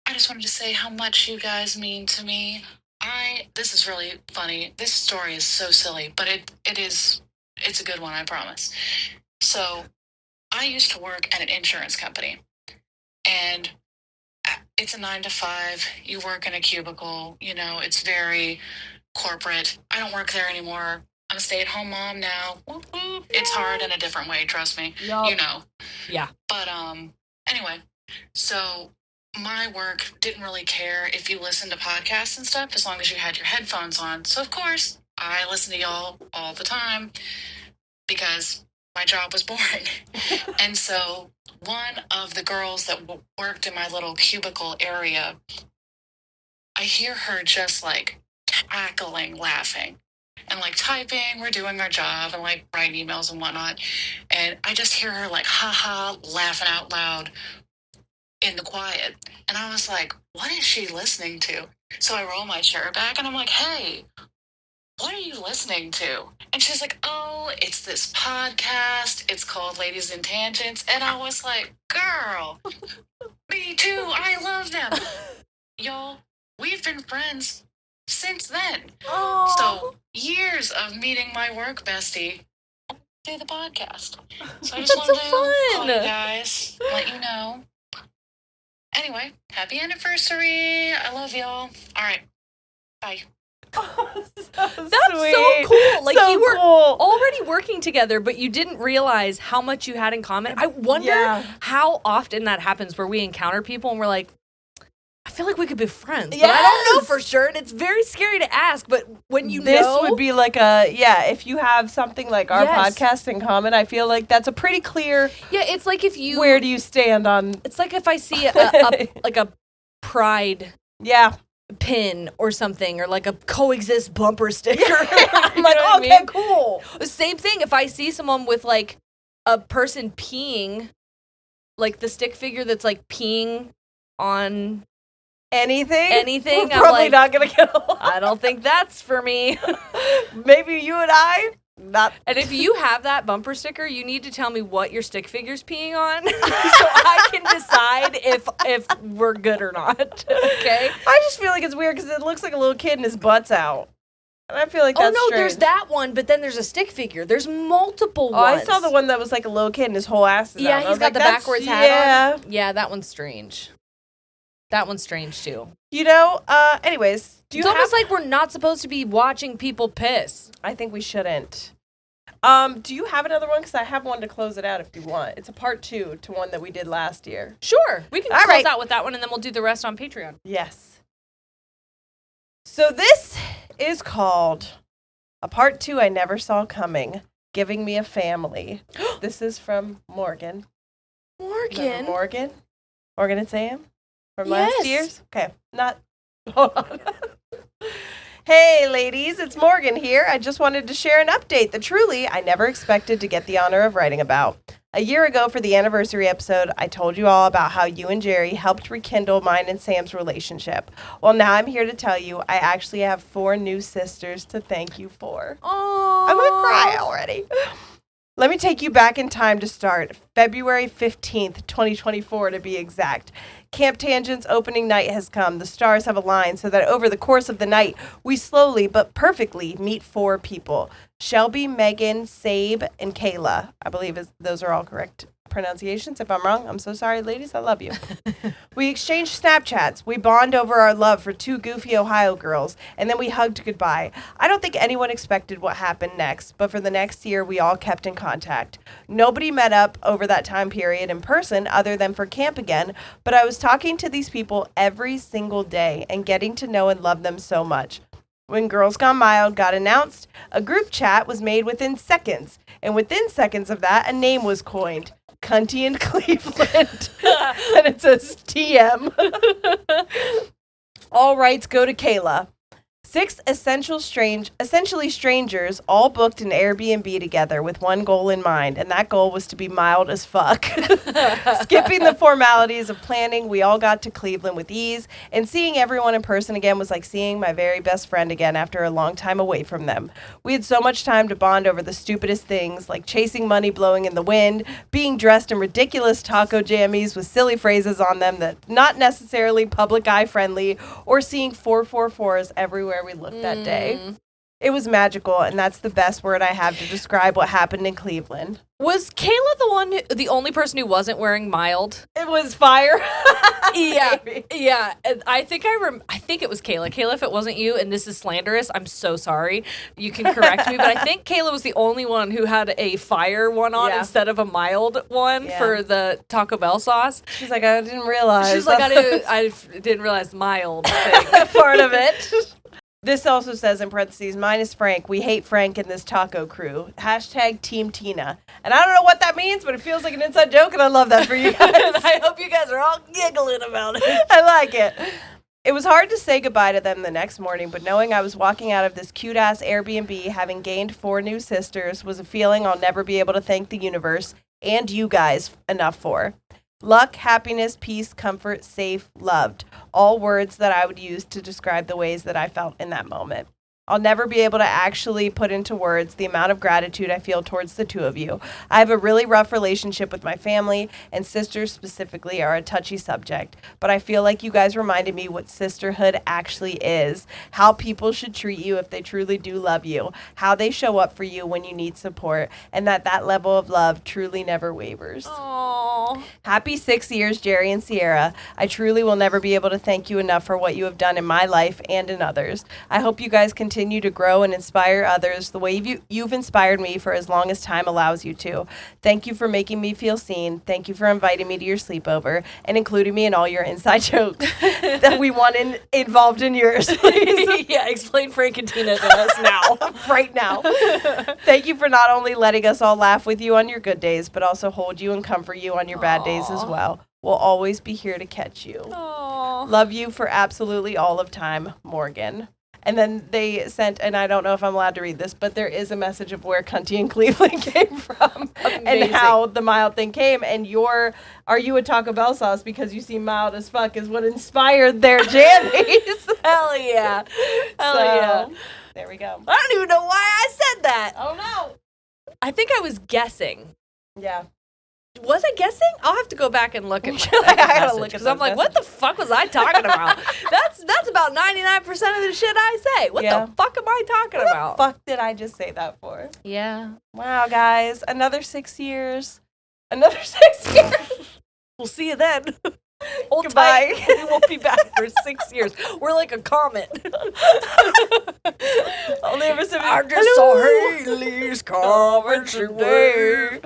I just wanted to say how much you guys mean to me. This is really funny. This story is so silly, but it's a good one, I promise. So, I used to work at an insurance company, and it's a 9 to 5. You work in a cubicle, it's very corporate. I don't work there anymore. I'm a stay-at-home mom now. Whoop, whoop. It's hard in a different way, trust me. Yup. You know. Yeah. But, anyway, so my work didn't really care if you listened to podcasts and stuff as long as you had your headphones on. So, of course, I listen to y'all all the time because my job was boring. And so one of the girls that worked in my little cubicle area, I hear her just like cackling, laughing. And like typing, we're doing our job and like writing emails and whatnot. And I just hear her like, ha, laughing out loud in the quiet. And I was like, what is she listening to? So I roll my chair back and I'm like, hey, what are you listening to? And she's like, oh, it's this podcast. It's called Ladies in Tangents. And I was like, girl, me too. I love them. Y'all, we've been friends since then. Oh. So years of meeting my work bestie through the podcast. So I just wanted to call you guys, let you know. Anyway, happy anniversary. I love y'all. All right. Bye. That's so cool. Like, so you were cool. already working together, but you didn't realize how much you had in common. I wonder how often that happens where we encounter people and we're like, I feel like we could be friends, but I don't know for sure, and it's very scary to ask, but when you this know... would be like if you have something like our podcast in common, I feel like that's a pretty clear... Yeah, it's like if you... Where do you stand on... It's like if I see a pride... Yeah. Pin or something, or like a coexist bumper sticker. I'm like, okay, cool. Same thing if I see someone with like a person peeing, like the stick figure that's like peeing on anything, we're probably not gonna get along. I don't think that's for me. Maybe you and I. Not. And if you have that bumper sticker, you need to tell me what your stick figure's peeing on so I can decide if we're good or not. Okay. I just feel like it's weird because it looks like a little kid and his butt's out. And I feel like that's strange. There's that one, but then there's a stick figure. There's multiple ones. I saw the one that was like a little kid and his whole ass is out. Yeah, he's got the backwards hat on. Yeah, that one's strange. That one's strange, too. Anyways. It's almost like we're not supposed to be watching people piss. I think we shouldn't. Do you have another one? Because I have one to close it out if you want. It's a part 2 to one that we did last year. Sure. We can close out with that one, and then we'll do the rest on Patreon. Yes. So this is called A Part 2 I Never Saw Coming, Giving Me a Family. This is from Morgan. Morgan? Morgan and Sam? From last year's? Okay. Hold on. Hey, ladies, it's Morgan here. I just wanted to share an update that truly I never expected to get the honor of writing about. A year ago for the anniversary episode, I told you all about how you and Jerry helped rekindle mine and Sam's relationship. Well, now I'm here to tell you I actually have 4 new sisters to thank you for. Aww. I'm going to cry already. Let me take you back in time to start. February 15th, 2024 to be exact. Camp Tangent's opening night has come. The stars have aligned so that over the course of the night, we slowly but perfectly meet 4 people. Shelby, Megan, Sabe, and Kayla. I believe those are all correct pronunciations. If I'm wrong, I'm so sorry, ladies. I love you. We exchange Snapchats. We bond over our love for 2 goofy Ohio girls, and then we hugged goodbye. I don't think anyone expected what happened next, but for the next year, we all kept in contact. Nobody met up over that time period in person other than for camp again, but I was talking to these people every single day and getting to know and love them so much. When Girls Gone Mild got announced, a group chat was made within seconds, and within seconds of that, a name was coined. Cunty in Cleveland. And it says TM. All rights go to Kayla. 6 essentially strangers all booked an Airbnb together with one goal in mind, and that goal was to be mild as fuck. Skipping the formalities of planning, we all got to Cleveland with ease, and seeing everyone in person again was like seeing my very best friend again after a long time away from them. We had so much time to bond over the stupidest things, like chasing money blowing in the wind, being dressed in ridiculous taco jammies with silly phrases on them that not necessarily public eye friendly, or seeing 444s everywhere we looked that day. It was magical, and that's the best word I have to describe what happened in Cleveland. Was Kayla the only person who wasn't wearing mild? It was fire. Yeah, yeah. I think it was Kayla. Kayla, if it wasn't you, and this is slanderous, I'm so sorry. You can correct me, but I think Kayla was the only one who had a fire one on instead of a mild one for the Taco Bell sauce. She's like, I didn't realize. She's like, I didn't realize mild thing. Part of it. This also says in parentheses, mine is Frank. We hate Frank in this taco crew. # Team Tina. And I don't know what that means, but it feels like an inside joke, and I love that for you guys. I hope you guys are all giggling about it. I like it. It was hard to say goodbye to them the next morning, but knowing I was walking out of this cute-ass Airbnb, having gained 4 new sisters, was a feeling I'll never be able to thank the universe and you guys enough for. Luck, happiness, peace, comfort, safe, loved. All words that I would use to describe the ways that I felt in that moment. I'll never be able to actually put into words the amount of gratitude I feel towards the 2 of you. I have a really rough relationship with my family, and sisters specifically are a touchy subject. But I feel like you guys reminded me what sisterhood actually is, how people should treat you if they truly do love you, how they show up for you when you need support, and that level of love truly never wavers. Aww. Happy 6 years, Jerry and Ciara. I truly will never be able to thank you enough for what you have done in my life and in others. I hope you guys continue to grow and inspire others the way you've inspired me for as long as time allows you to. Thank you for making me feel seen. Thank you for inviting me to your sleepover and including me in all your inside jokes that we want involved in yours. Please. Yeah, explain Frank and Tina to us now. Right now. Thank you for not only letting us all laugh with you on your good days, but also hold you and comfort you on your bad days as well. We'll always be here to catch you. Aww. Love you for absolutely all of time, Morgan. And then they sent, and I don't know if I'm allowed to read this, but there is a message of where Cunty in Cleveland came from. Amazing. And how the mild thing came. And are you a Taco Bell sauce because you seem mild as fuck is what inspired their jammies. Hell yeah. Hell yeah. There we go. I don't even know why I said that. Oh, no. I think I was guessing. Yeah. Was I guessing? I'll have to go back and look at I gotta look at because I'm those like, what the fuck was I talking about? That's about 99% of the shit I say. What Yeah. the fuck am I talking What about? the fuck did I just say that for? Yeah. Wow, guys. Another 6 years. Another 6 years. We'll see you then. Hold Goodbye. tight. We won't be back for 6 years. We're like a comet. Only ever said I just saw Haley's coming today.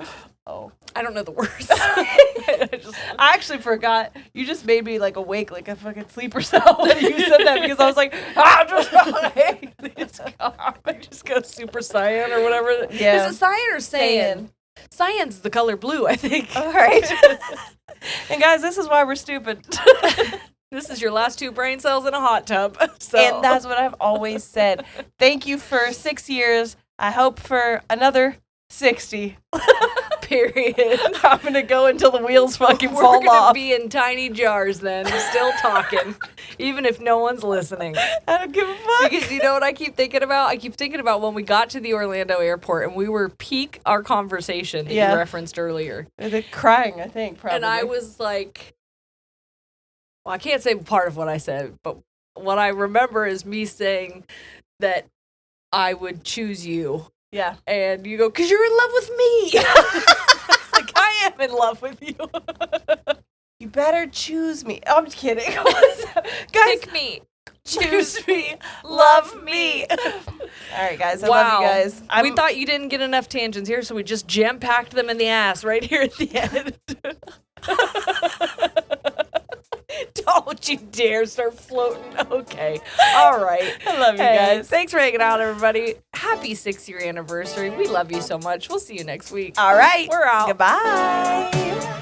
Oh. I don't know the words. I actually forgot. You just made me like awake like a fucking sleeper cell when you said that because I was like, I just just go Super Saiyan or whatever. Yeah. Is it Cyan or Saiyan? Cyan's the color blue, I think. All right. And guys, this is why we're stupid. This is your last 2 brain cells in a hot tub. So. And that's what I've always said. Thank you for 6 years. I hope for another 60. Period. I'm going to go until the wheels fucking We're fall gonna off. be in tiny jars then, still talking, even if no one's listening. I don't give a fuck. Because you know what I keep thinking about? I keep thinking about when we got to the Orlando airport and we were peak our conversation that Yeah. you referenced earlier. They're crying, I think, probably. And I was like, well, I can't say part of what I said, but what I remember is me saying that I would choose you. Yeah. And you go, because you're in love with me. It's like, I am in love with you. You better choose me. I'm just kidding. Guys, Pick me. choose me. Love me. All right, guys. I love you guys. We thought you didn't get enough tangents here, so we just jam-packed them in the ass right here at the end. Don't you dare start floating. Okay. All right. I love you Hey, guys. Thanks for hanging out, everybody. Happy 6-year anniversary. We love you so much. We'll see you next week. All right. We're out. Goodbye.